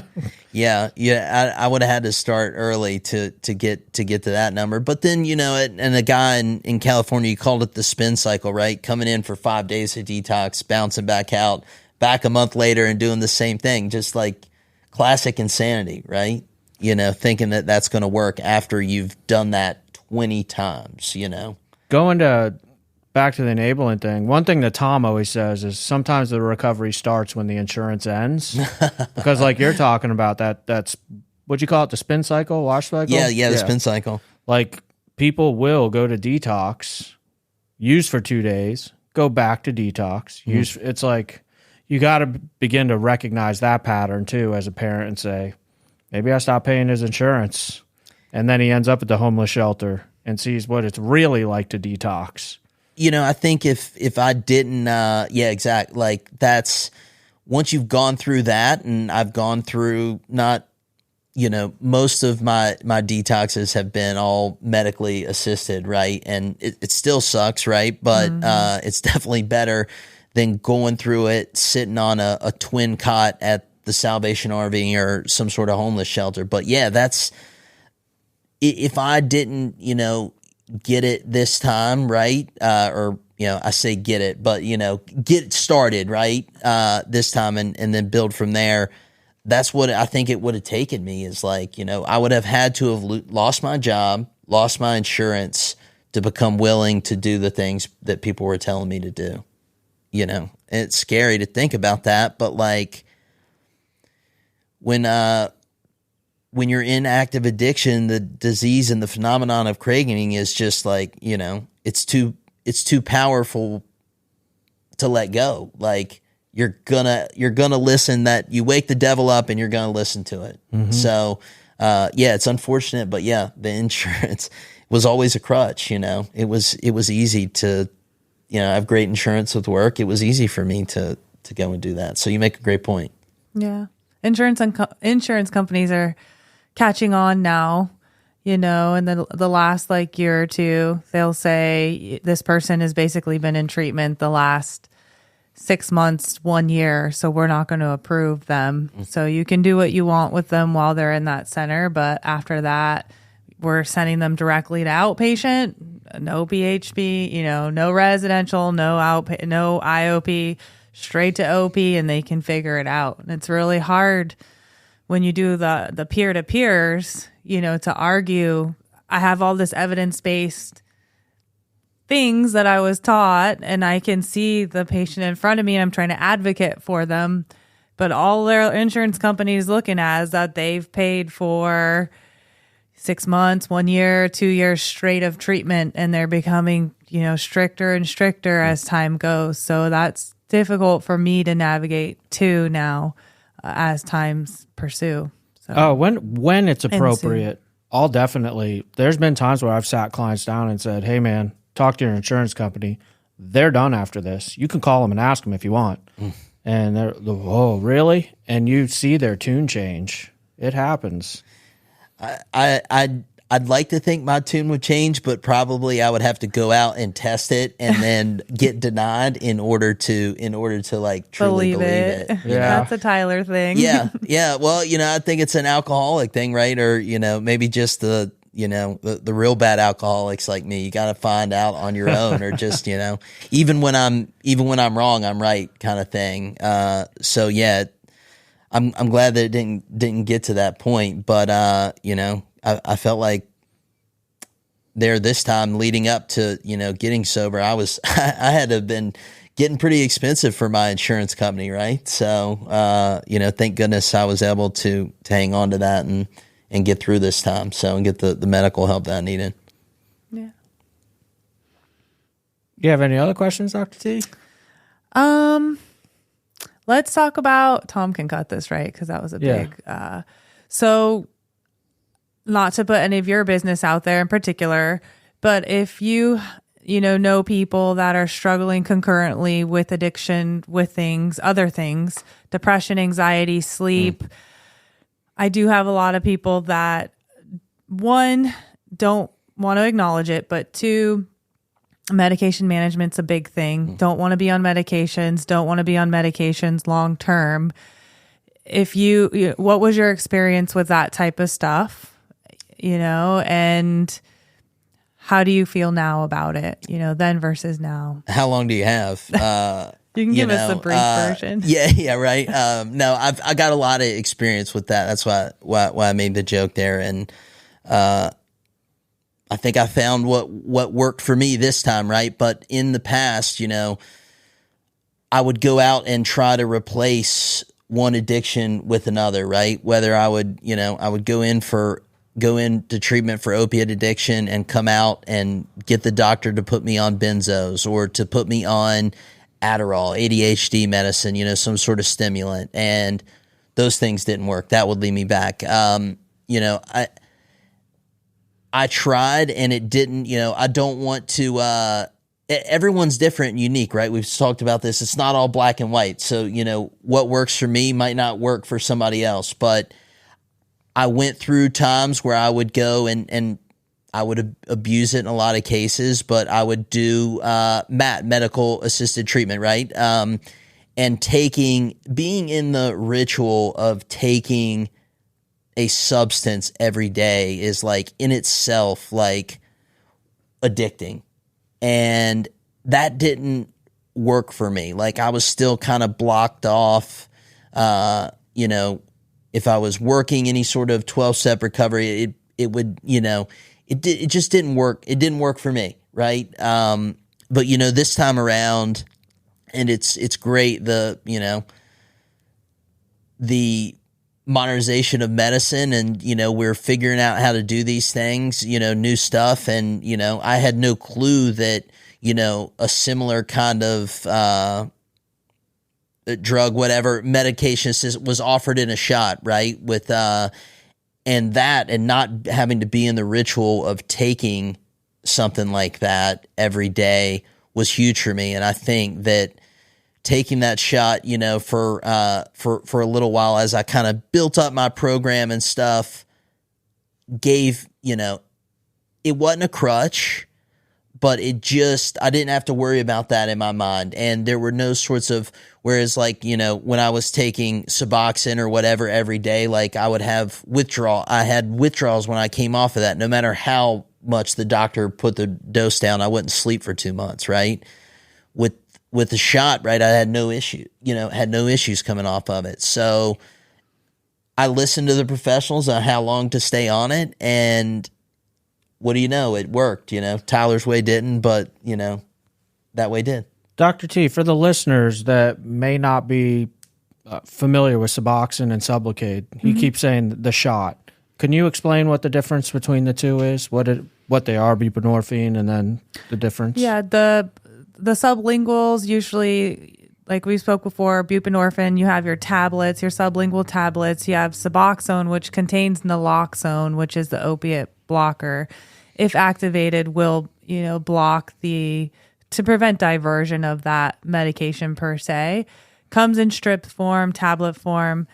Yeah. I would have had to start early to get to that number. But then, and a guy in California, you called it the spin cycle, right? Coming in for 5 days of detox, bouncing back out, back a month later and doing the same thing. Just like classic insanity, right? Thinking that that's going to work after you've done that 20 times, Going back to the enabling thing, one thing that Tom always says is sometimes the recovery starts when the insurance ends. Because like you're talking about that's, what'd you call it, the spin cycle, wash cycle? Yeah, the spin cycle. Like, people will go to detox, use for 2 days, go back to detox, use. It's like, you got to begin to recognize that pattern too as a parent and say, maybe I stopped paying his insurance. And then he ends up at the homeless shelter and sees what it's really like to detox. I think if I didn't, exactly. Like, that's once you've gone through that, and I've gone through not, most of my detoxes have been all medically assisted, right? And it still sucks, right? But it's definitely better than going through it, sitting on a twin cot at the Salvation Army or some sort of homeless shelter. But yeah, that's, if I didn't, get it this time, right? I say get it, but get started, right? This time and then build from there. That's what I think it would have taken me, is like, I would have had to have lost my job, lost my insurance to become willing to do the things that people were telling me to do. It's scary to think about that, but like, when you're in active addiction, the disease and the phenomenon of craving is just like, it's too powerful to let go. Like, you're gonna listen, that you wake the devil up and you're gonna listen to it. So, it's unfortunate, but yeah, the insurance was always a crutch. It was easy to, I have great insurance with work. It was easy for me to go and do that. So you make a great point. Yeah. Insurance companies are catching on now, and the last year or two, they'll say this person has basically been in treatment the last 6 months, 1 year, so we're not going to approve them. So you can do what you want with them while they're in that center, but after that, we're sending them directly to outpatient, no PHP, no residential, no IOP, straight to OP, and they can figure it out. And it's really hard when you do the peer-to-peers, to argue. I have all this evidence-based things that I was taught, and I can see the patient in front of me, and I'm trying to advocate for them. But all their insurance companies looking at is that they've paid for 6 months, 1 year, 2 years straight of treatment, and they're becoming, stricter and stricter as time goes. So that's difficult for me to navigate too now as times pursue. So, when it's appropriate, I'll definitely. There's been times where I've sat clients down and said, "Hey, man, talk to your insurance company. They're done after this. You can call them and ask them if you want." And they're, "Oh, really?" And you see their tune change. It happens. I'd like to think my tune would change, but probably I would have to go out and test it and then get denied in order to like truly believe it. Yeah. That's a Tyler thing. Yeah. Well, I think it's an alcoholic thing, right? Or maybe just the real bad alcoholics like me. You got to find out on your own, or just even when I'm wrong, I'm right kind of thing. So yeah, I'm glad that it didn't get to that point, but I felt like there this time leading up to, getting sober, I had to have been getting pretty expensive for my insurance company. Right. So, thank goodness I was able to hang on to that and get through this time. So, and get the medical help that I needed. Yeah. You have any other questions, Dr. T? Let's talk about, Tom can cut this, right? Because that was a Yeah. big, so not to put any of your business out there in particular, but if you know people that are struggling concurrently with addiction, with other things, depression, anxiety, sleep, I do have a lot of people that, one, don't want to acknowledge it, but two, medication management's a big thing. Don't want to be on medications, don't want to be on medications long term. What was your experience with that type of stuff? And how do you feel now about it? Then versus now. How long do you have? You can give us a brief version. Yeah, right. No, I got a lot of experience with that. That's why I made the joke there, and I think I found what worked for me this time, right? But in the past, I would go out and try to replace one addiction with another, right? Whether I would go into treatment for opiate addiction and come out and get the doctor to put me on benzos or to put me on Adderall, ADHD medicine, some sort of stimulant. And those things didn't work. That would lead me back. I tried and it didn't, I don't want to, everyone's different and unique, right? We've talked about this. It's not all black and white. So, what works for me might not work for somebody else, but I went through times where I would go and I would abuse it in a lot of cases, but I would do, medical assisted treatment, right? And being in the ritual of taking a substance every day is like in itself like addicting, and that didn't work for me. Like I was still kind of blocked off. If I was working any sort of 12-step recovery, it would it just didn't work. It didn't work for me, right? But this time around, and it's great. The modernization of medicine, and we're figuring out how to do these things, new stuff, and I had no clue that a similar kind of drug, whatever medication was offered in a shot, right? With and not having to be in the ritual of taking something like that every day was huge for me. And I think that taking that shot, for a little while as I kind of built up my program and stuff, gave, it wasn't a crutch, but I didn't have to worry about that in my mind. And there were no sorts of, whereas like, when I was taking Suboxone or whatever every day, like I would have I had withdrawals when I came off of that. No matter how much the doctor put the dose down, I wouldn't sleep for 2 months, right? With the shot, right, I had no issue, had no issues coming off of it. So I listened to the professionals on how long to stay on it, and what do you know? It worked. Tyler's way didn't, but that way did. Dr. T, for the listeners that may not be familiar with Suboxone and Sublocade, he keeps saying the shot. Can you explain what the difference between the two is? What they are, buprenorphine, and then the difference? Yeah, the sublinguals usually, like we spoke before, buprenorphine, you have your tablets, your sublingual tablets. You have Suboxone, which contains naloxone, which is the opiate blocker. If activated, will, block to prevent diversion of that medication per se. Comes in strip form, tablet form.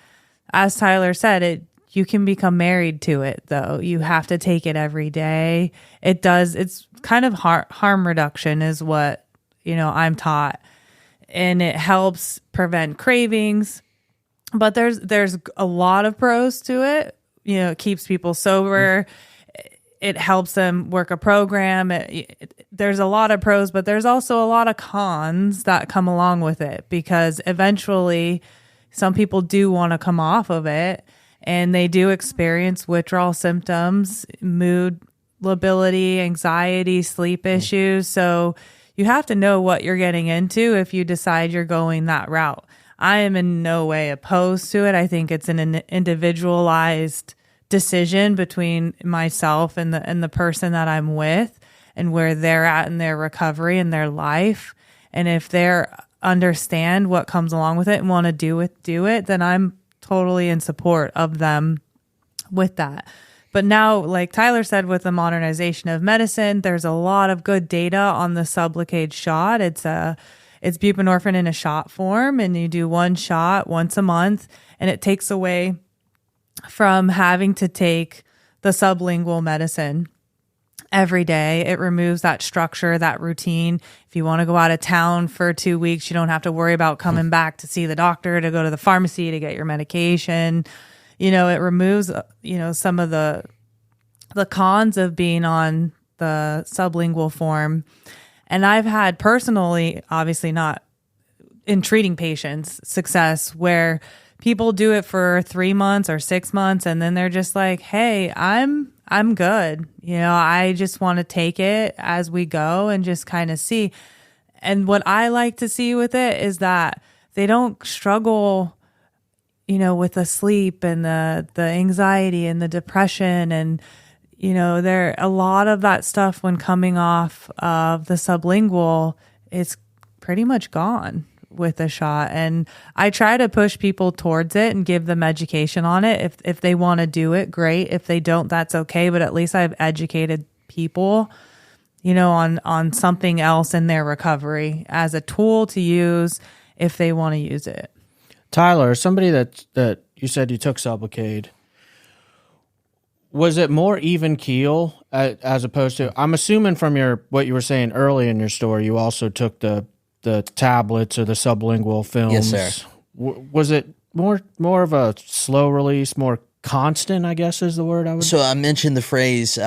As Tyler said, you can become married to it, though. You have to take it every day. It's kind of harm reduction is what, I'm taught, and it helps prevent cravings, but there's a lot of pros to it. It keeps people sober. It helps them work a program. There's a lot of pros, but there's also a lot of cons that come along with it, because eventually some people do want to come off of it, and they do experience withdrawal symptoms, mood lability, anxiety, sleep issues. So you have to know what you're getting into if you decide you're going that route. I am in no way opposed to it. I think it's an individualized decision between myself and the person that I'm with, and where they're at in their recovery and their life. And if they're understand what comes along with it and want to do it, then I'm totally in support of them with that. But now, like Tyler said, with the modernization of medicine, there's a lot of good data on the Sublocade shot. It's buprenorphine in a shot form, and you do one shot once a month, and it takes away from having to take the sublingual medicine every day. It removes that structure, that routine. If you want to go out of town for 2 weeks, you don't have to worry about coming back to see the doctor, to go to the pharmacy to get your medication. It removes, some of the cons of being on the sublingual form. And I've had personally, obviously not in treating patients, success where people do it for 3 months or 6 months, and then they're just like, hey, I'm good. I just want to take it as we go and just kind of see. And what I like to see with it is that they don't struggle, with the sleep and the anxiety and the depression. And, there a lot of that stuff when coming off of the sublingual, it's pretty much gone with a shot. And I try to push people towards it and give them education on it. If they want to do it, great. If they don't, that's okay. But at least I've educated people, on something else in their recovery as a tool to use if they want to use it. Tyler, somebody that you said you took Sublocade, was it more even keel as opposed to? I'm assuming from what you were saying early in your story, you also took the tablets or the sublingual films. Yes, sir. Was it more of a slow release, more constant, I guess is the word I would. So I mentioned the phrase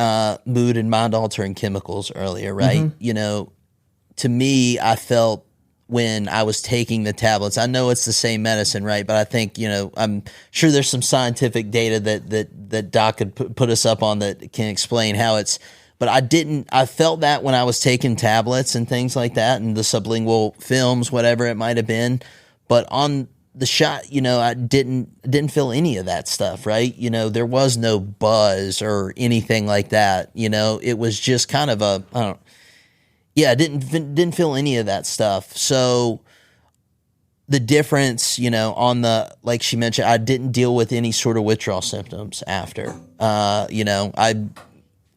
mood and mind altering chemicals earlier, right? Mm-hmm. To me, I felt when I was taking the tablets, I know it's the same medicine, right? But I think, I'm sure there's some scientific data that Doc could put us up on that can explain how it's, but I felt that when I was taking tablets and things like that and the sublingual films, whatever it might have been. But on the shot, I didn't feel any of that stuff, right? There was no buzz or anything like that. It was just kind of I didn't feel any of that stuff. So the difference, on the, like she mentioned, I didn't deal with any sort of withdrawal symptoms after. I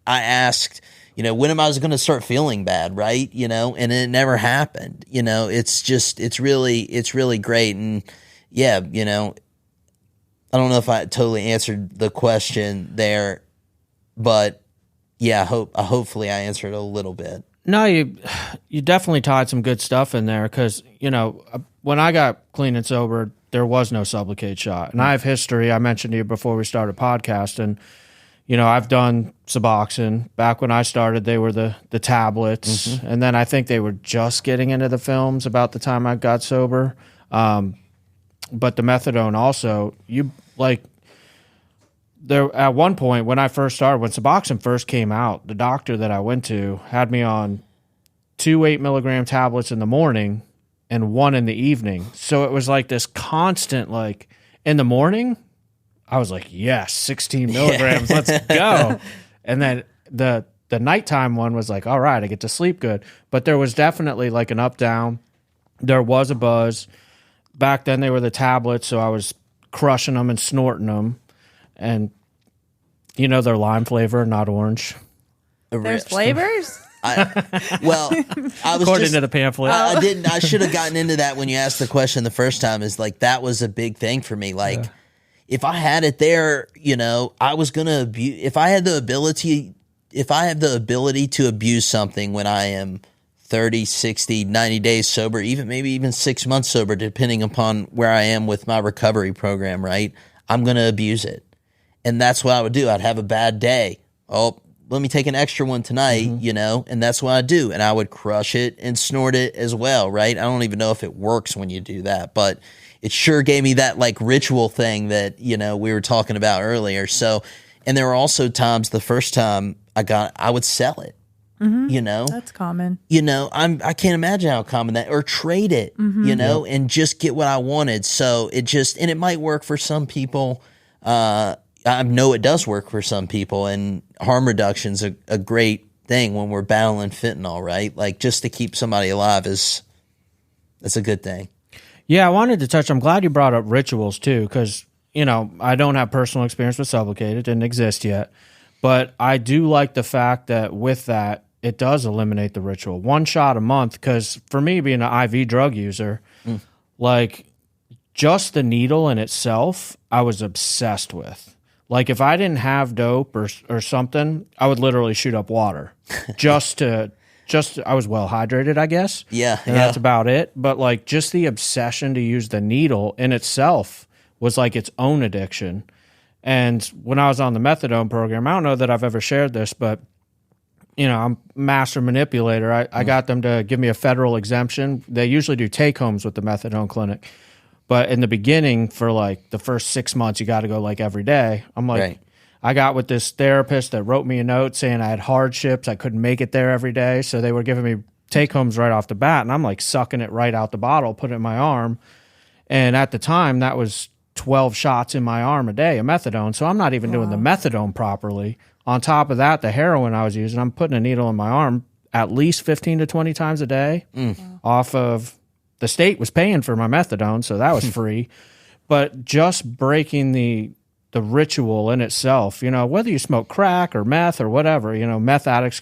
asked, when am I going to start feeling bad, right? And it never happened. It's really great. And yeah, I don't know if I totally answered the question there, but yeah, hopefully I answered a little bit. No, you definitely tied some good stuff in there because, when I got clean and sober, there was no Sublocade shot. And I have history. I mentioned to you before we started podcasting. I've done Suboxone. Back when I started, they were the tablets. Mm-hmm. And then I think they were just getting into the films about the time I got sober. But the methadone also, there at one point when I first started, when Suboxone first came out, the doctor that I went to had me on 2 8-milligram tablets in the morning and 1 in the evening. So it was like this constant, in the morning, I was like, yes, 16 milligrams, let's go. And then the nighttime one was like, all right, I get to sleep good. But there was definitely an up down. There was a buzz. Back then they were the tablets, so I was crushing them and snorting them. And, they're lime flavor, not orange. There's flavors? I was according to the pamphlet. I should have gotten into that when you asked the question the first time. Is that was a big thing for me. If I had it there, I was gonna abuse. If I have the ability to abuse something when I am 30, 60, 90 days sober, maybe even 6 months sober, depending upon where I am with my recovery program, right? I'm gonna abuse it. And that's what I would do. I'd have a bad day. Oh, let me take an extra one tonight, and that's what I do. And I would crush it and snort it as well, right? I don't even know if it works when you do that, but it sure gave me that ritual thing that, we were talking about earlier. So, and there were also times the first time I would sell it, That's common. I can't imagine how common that, or trade it, and just get what I wanted. So and it might work for some people. I know it does work for some people, and harm reduction's a great thing when we're battling fentanyl, right? Just to keep somebody alive is That's a good thing. Yeah, I wanted to touch. I'm glad you brought up rituals too, because I don't have personal experience with Sublocade. It didn't exist yet, but I do like the fact that with that, it does eliminate the ritual. 1 shot a month, because for me, being an IV drug user, like just the needle in itself, I was obsessed with. Like if I didn't have dope or something, I would literally shoot up water I was well hydrated, I guess. Yeah. And that's about it. But like just the obsession to use the needle in itself was like its own addiction. And when I was on the methadone program, I don't know that I've ever shared this, but I'm master manipulator. I got them to give me a federal exemption. They usually do take homes with the methadone clinic. But in the beginning, for like the first 6 months, you got to go like every day. I'm like, Right. I got with this therapist that wrote me a note saying I had hardships. I couldn't make it there every day. So they were giving me take homes right off the bat. And I'm like sucking it right out the bottle, putting it in my arm. And at the time, that was 12 shots in my arm a day of methadone. So I'm not even doing the methadone properly. On top of that, the heroin I was using, I'm putting a needle in my arm at least 15 to 20 times a day off of the state was paying for my methadone. So that was free. But just breaking the ritual in itself, whether you smoke crack or meth or whatever, meth addicts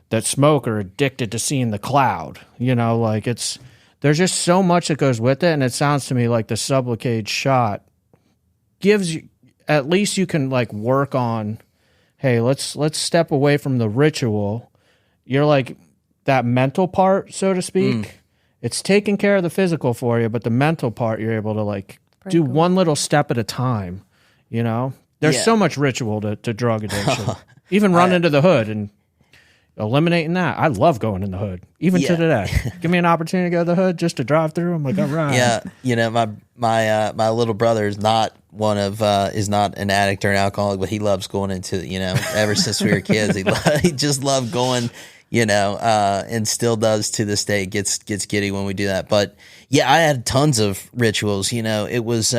that smoke are addicted to seeing the cloud, like there's just so much that goes with it. And it sounds to me like the Sublocade shot gives you, at least you can like work on, hey, let's step away from the ritual. You're like that mental part, so to speak. It's taking care of the physical for you, but the mental part, you're able to like do one little step at a time. There's so much ritual to drug addiction. Even running to the hood and eliminating that. I love going in the hood, even to today. Give me an opportunity to go to the hood just to drive through. I'm like, all right. Yeah, my little brother is not is not an addict or an alcoholic, but he loves going into ever since we were kids, he just loved going. And still does to this day. Gets giddy when we do that. But yeah, I had tons of rituals. It was.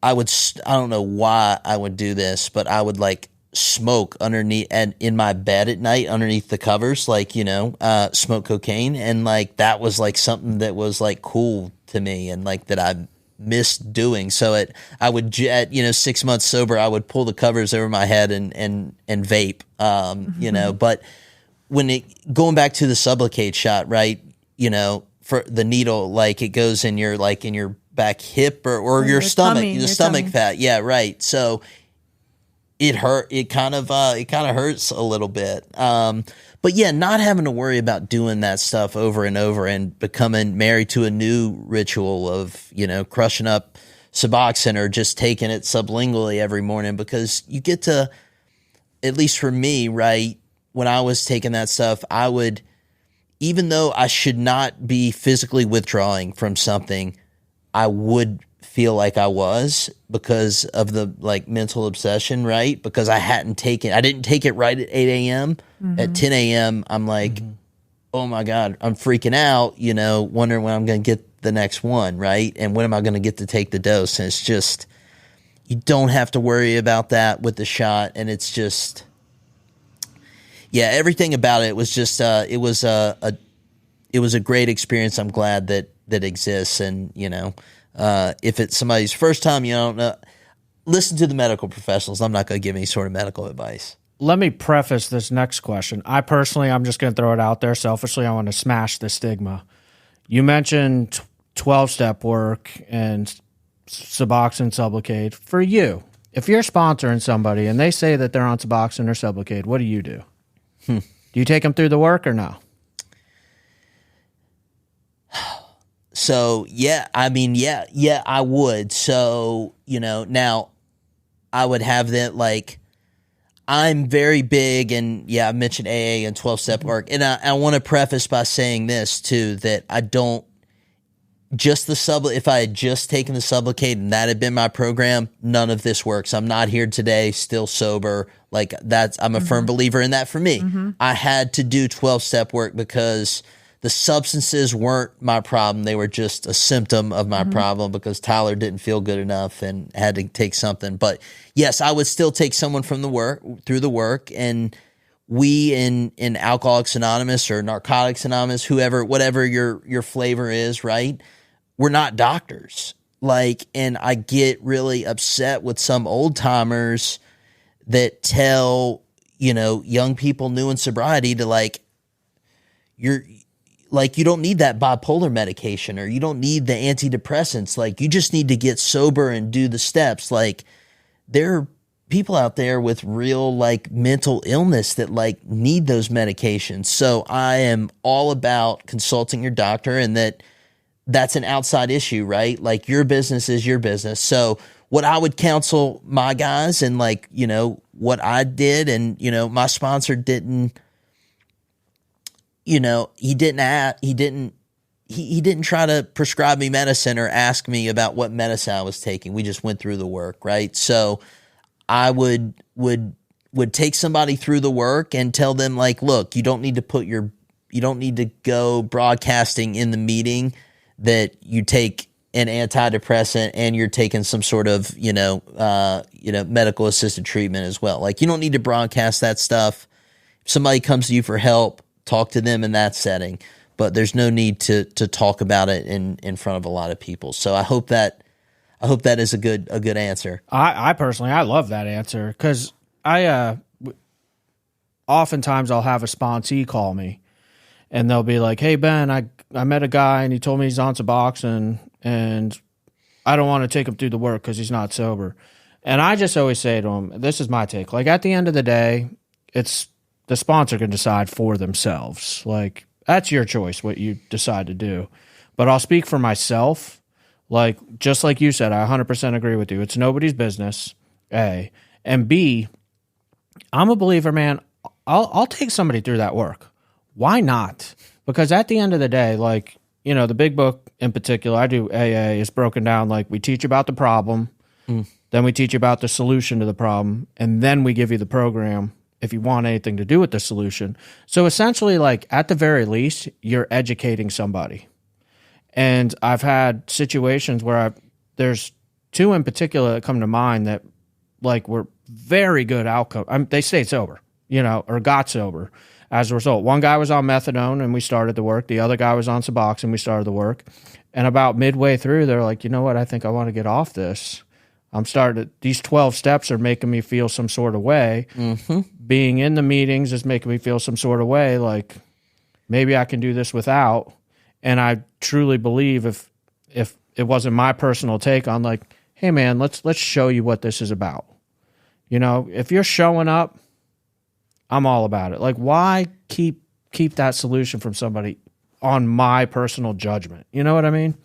I don't know why I would do this, but I would like smoke underneath and in my bed at night underneath the covers, like, smoke cocaine. And like, that was like something that was like cool to me and like that I missed doing. So I would, at 6 months sober, I would pull the covers over my head and vape, but when going back to the Sublocade shot, right, for the needle, like it goes in your back hip or your stomach, the stomach fat. Yeah. Right. So it hurt. It kind of hurts a little bit. But yeah, not having to worry about doing that stuff over and over and becoming married to a new ritual of, crushing up Suboxone or just taking it sublingually every morning, because you get to, at least for me, right, when I was taking that stuff, I would, even though I should not be physically withdrawing from something, I would feel like I was, because of the like mental obsession, right? Because I didn't take it right at 8 a.m. At 10 a.m., I'm like, oh my God, I'm freaking out, wondering when I'm going to get the next one, right? And when am I going to get to take the dose? And it's just, you don't have to worry about that with the shot. And it's just, yeah, everything about it was just, it was a great experience. I'm glad that exists. And, if it's somebody's first time, you don't know, listen to the medical professionals. I'm not going to give any sort of medical advice. Let me preface this next question. I'm just going to throw it out there. Selfishly, I want to smash the stigma. You mentioned 12-step work and Suboxone, Sublocade. For you, if you're sponsoring somebody and they say that they're on Suboxone or Sublocade, what do you do? Do you take them through the work or no? So, yeah, I mean, yeah, I would. So, now I would have that, like, I'm very big, and yeah, I mentioned AA and 12-step work. And I want to preface by saying this too, that I don't, if I had just taken the Sublocade and that had been my program, none of this works. I'm not here today, still sober. Like I'm a firm believer in that for me. I had to do 12-step work because the substances weren't my problem. They were just a symptom of my problem, because Tyler didn't feel good enough and had to take something. But yes, I would still take someone from through the work. And we in Alcoholics Anonymous or Narcotics Anonymous, whatever your flavor is, right? We're not doctors. Like, and I get really upset with some old timers that tell, young people new in sobriety to you don't need that bipolar medication, or you don't need the antidepressants. Like, you just need to get sober and do the steps. Like, there are people out there with real mental illness that need those medications. So I am all about consulting your doctor, and that's an outside issue, right? Like, your business is your business. So what I would counsel my guys, and what I did, and my sponsor didn't, he didn't try to prescribe me medicine or ask me about what medicine I was taking. We just went through the work, right? So I would take somebody through the work and tell them, look, you don't need to go broadcasting in the meeting that you take an antidepressant and you're taking some sort of, medical assisted treatment as well. Like, you don't need to broadcast that stuff. If somebody comes to you for help, talk to them in that setting, but there's no need to talk about it in front of a lot of people. So I hope that is a good answer. I personally, I love that answer, because oftentimes I'll have a sponsee call me, and they'll be like, "Hey Ben, I met a guy and he told me he's on Suboxone, and I don't want to take him through the work because he's not sober." And I just always say to him, this is my take. Like, at the end of the day, it's the sponsor can decide for themselves. Like, that's your choice, what you decide to do. But I'll speak for myself. Like, just like you said, I 100% agree with you. It's nobody's business, A. And B, I'm a believer, man. I'll take somebody through that work. Why not? Because at the end of the day, the big book in particular, I do AA, is broken down like, we teach about the problem, then we teach about the solution to the problem, and then we give you the program if you want anything to do with the solution. So essentially, at the very least, you're educating somebody. And I've had situations where there's two in particular that come to mind that were very good outcome. They stayed sober, or got sober as a result. One guy was on methadone and we started the work. The other guy was on Suboxone and we started the work. And about midway through, they're like, you know what? I think I want to get off this. These 12 steps are making me feel some sort of way. Mm-hmm. Being in the meetings is making me feel some sort of way. Like, maybe I can do this without. And I truly believe if it wasn't my personal take on hey man, let's show you what this is about. If you're showing up, I'm all about it. Why keep that solution from somebody on my personal judgment? You know what I mean?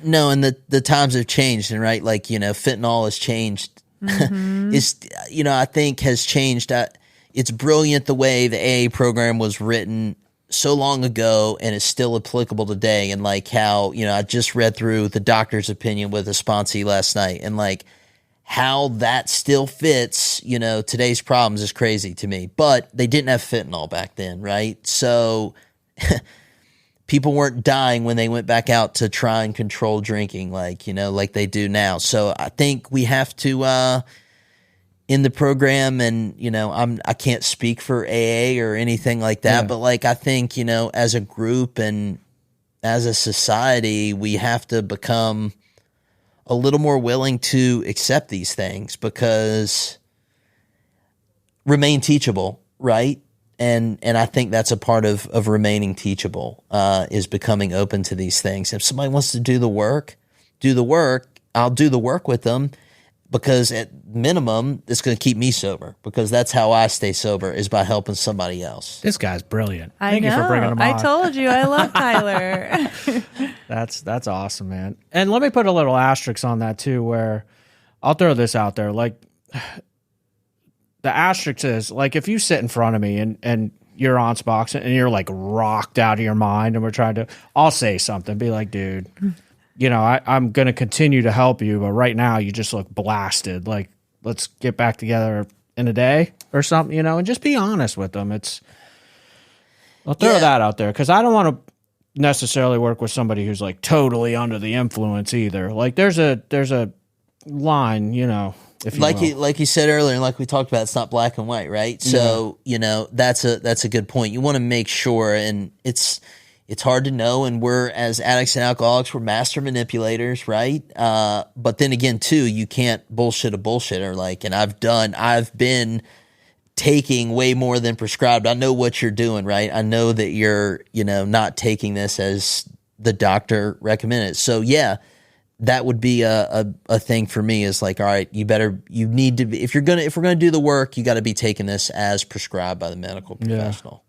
No, and the times have changed, and right, fentanyl has changed. Mm-hmm. I think has changed. It's brilliant the way the AA program was written so long ago and is still applicable today. And how, I just read through the doctor's opinion with a sponsee last night, and how that still fits, today's problems is crazy to me. But they didn't have fentanyl back then, right? So people weren't dying when they went back out to try and control drinking like they do now. So I think we have to in the program, and I can't speak for AA or anything like that, but I think as a group and as a society, we have to become a little more willing to accept these things, because remain teachable, right? And I think that's a part of remaining teachable, is becoming open to these things. If somebody wants to do the work. I'll do the work with them, because at minimum, it's going to keep me sober, because that's how I stay sober, is by helping somebody else. This guy's brilliant. Thank you for bringing him on. I told you, I love Tyler. That's awesome, man. And let me put a little asterisk on that too, where I'll throw this out there. The asterisk is, if you sit in front of me and you're on Suboxone and you're rocked out of your mind, and I'll say something, be like, dude, I'm going to continue to help you, but right now you just look blasted. Let's get back together in a day or something, and just be honest with them. I'll throw that out there, because I don't want to necessarily work with somebody who's totally under the influence either. There's a line, if you like will. like you said earlier, and like we talked about, it's not black and white, right? So that's a good point. You want to make sure, and it's hard to know, and we're, as addicts and alcoholics, we're master manipulators, right? But then again, too, you can't bullshit a bullshitter. Like, and I've been taking way more than prescribed. I know what you're doing, right? I know that you're, not taking this as the doctor recommended. So yeah, that would be a thing for me, is like, all right, you need to be, if we're gonna do the work, you got to be taking this as prescribed by the medical professional.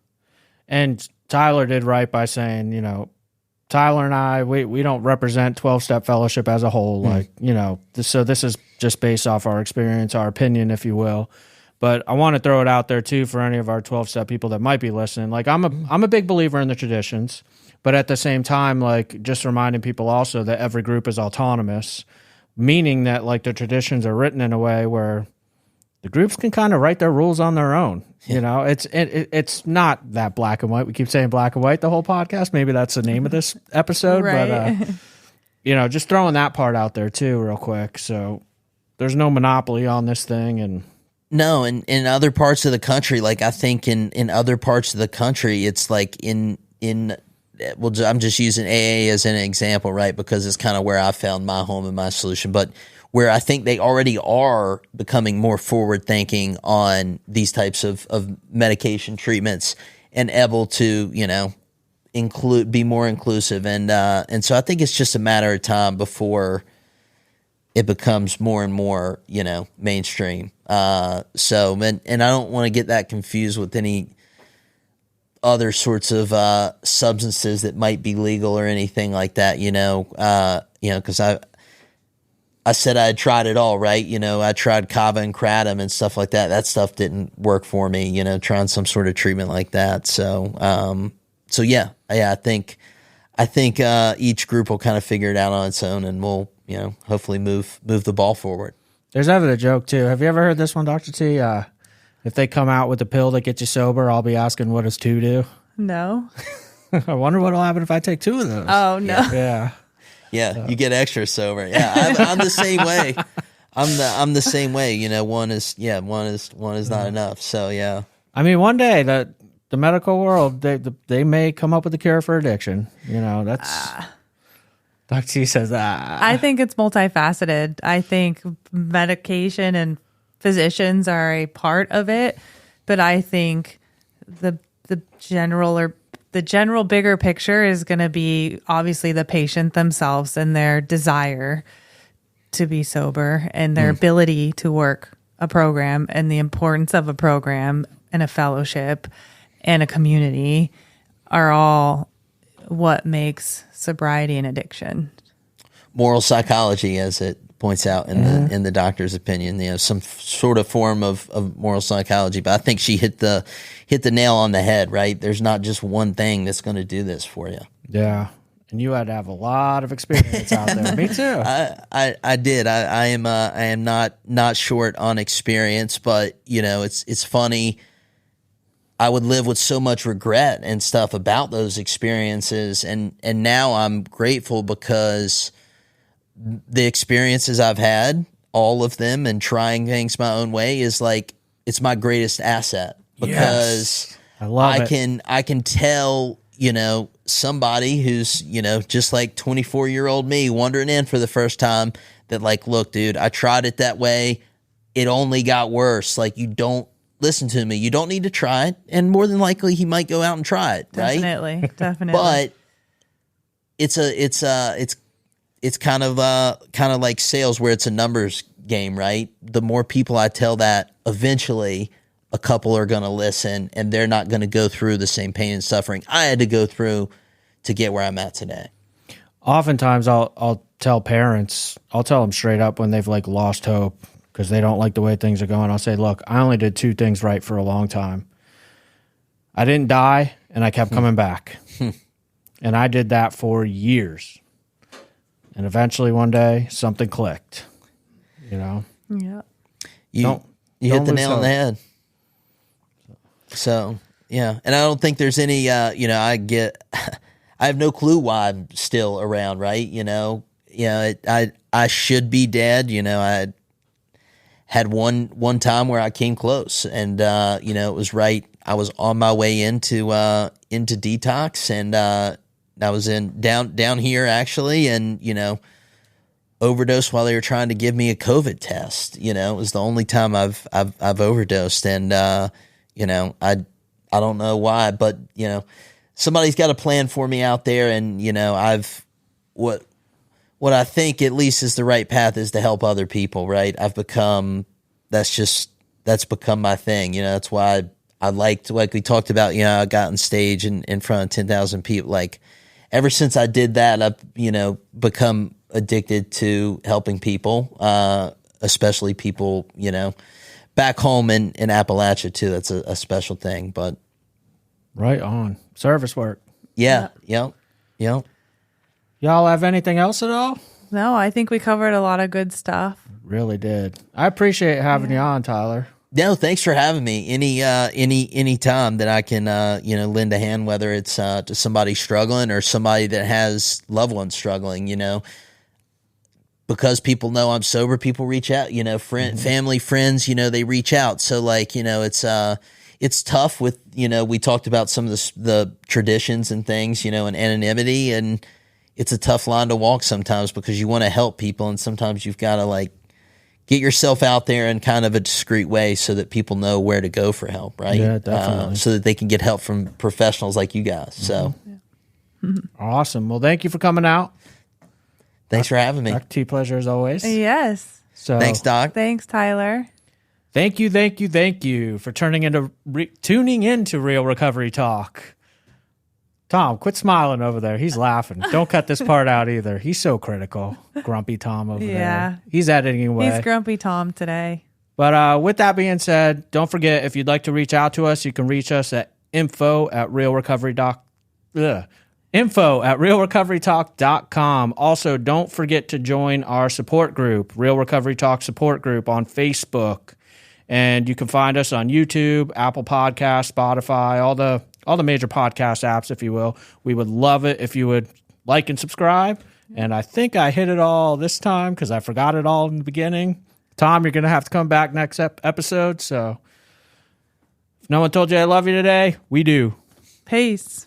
And Tyler did right by saying, Tyler and I, we don't represent 12-step fellowship as a whole. Like, so this is just based off our experience, our opinion, if you will. But I want to throw it out there too for any of our 12-step people that might be listening. Like, I'm a big believer in the traditions, but at the same time, like, just reminding people also that every group is autonomous, meaning that, like, the traditions are written in a way where the groups can kind of write their rules on their own. Yeah. It's not that black and white. We keep saying black and white the whole podcast. Maybe that's the name of this episode. Right. But just throwing that part out there too, real quick. So there's no monopoly on this thing, and no, and in other parts of the country, like, I think in other parts of the country, it's like well, I'm just using AA as an example, right? Because it's kind of where I found my home and my solution, but where I think they already are becoming more forward thinking on these types of medication treatments, and able to, be more inclusive. And so I think it's just a matter of time before it becomes more and more, mainstream. And I don't want to get that confused with any other sorts of substances that might be legal or anything like that, because I said I had tried it all, right? I tried kava and kratom and stuff like that. That stuff didn't work for me, trying some sort of treatment like that. So yeah, I think each group will kind of figure it out on its own, and we'll, hopefully move the ball forward. There's ever a joke too. Have you ever heard this one, Dr. T? If they come out with a pill that gets you sober, I'll be asking, what does 2 do? No. I wonder what'll happen if I take 2 of those. Oh, no. Yeah. Yeah, you get extra sober. Yeah, I'm the same way. I'm the same way. One is not enough. So yeah. I mean, one day the medical world, they may come up with a cure for addiction. That's Dr. T says that. I think it's multifaceted. I think medication and physicians are a part of it, but I think the general bigger picture is going to be obviously the patient themselves and their desire to be sober and their ability to work a program, and the importance of a program and a fellowship and a community are all what makes sobriety and addiction. Moral psychology, as it points out in the doctor's opinion, some sort of form of moral psychology. But I think she hit the nail on the head, right? There's not just one thing that's going to do this for you. Yeah. And you had to have a lot of experience out there. Me too. I did. I am not short on experience, but it's funny. I would live with so much regret and stuff about those experiences, and now I'm grateful because the experiences I've had, all of them, and trying things my own way is like, it's my greatest asset, because I can tell, somebody who's, just like 24-year-old me wandering in for the first time, that like, look, dude, I tried it that way. It only got worse. Like, you don't listen to me. You don't need to try it. And more than likely he might go out and try it. Definitely. Right? Definitely. But it's kind of like sales, where it's a numbers game, right? The more people I tell that, eventually a couple are going to listen, and they're not going to go through the same pain and suffering I had to go through to get where I'm at today. Oftentimes I'll tell parents, I'll tell them straight up when they've like lost hope because they don't like the way things are going. I'll say, look, I only did 2 things right for a long time. I didn't die, and I kept coming back. And I did that for years. And eventually one day something clicked, Yeah. You hit the nail on the head. So, yeah. And I don't think there's any, I have no clue why I'm still around, right? I should be dead. I had one time where I came close, and it was right. I was on my way into detox, and I was down here actually, and overdosed while they were trying to give me a COVID test. It was the only time I've overdosed, and I don't know why, but somebody's got a plan for me out there, and I've what I think at least is the right path is to help other people, right? That's become my thing. That's why I liked, like we talked about, I got on stage in front of 10,000 people. Like ever since I did that, I've, become addicted to helping people, especially people, back home in Appalachia too. That's a special thing, but. Right on. Service work. Yeah. Yep. Y'all have anything else at all? No, I think we covered a lot of good stuff. Really did. I appreciate having you on, Tyler. No, thanks for having me. Any time that I can, lend a hand, whether it's to somebody struggling or somebody that has loved ones struggling, because people know I'm sober, people reach out, family, friends, they reach out. So like, it's tough with, we talked about some of the traditions and things, and anonymity, and it's a tough line to walk sometimes because you want to help people, and sometimes you've got to like get yourself out there in kind of a discreet way so that people know where to go for help, right? Yeah, definitely. So that they can get help from professionals like you guys. So Awesome. Well, thank you for coming out. Thanks for having me. Dr. T, pleasure as always. Yes. So Thanks, Doc. Thanks, Tyler. Thank you for tuning into Real Recovery Talk. Tom, quit smiling over there. He's laughing. Don't cut this part out either. He's so critical. Grumpy Tom over there. He's editing away. He's Grumpy Tom today. But with that being said, don't forget, if you'd like to reach out to us, you can reach us at info@realrecoverytalk.com. Also, don't forget to join our support group, Real Recovery Talk Support Group on Facebook. And you can find us on YouTube, Apple Podcasts, Spotify, all the major podcast apps, if you will. We would love it if you would like and subscribe. And I think I hit it all this time because I forgot it all in the beginning. Tom, you're going to have to come back next episode. So if no one told you I love you today, we do. Peace.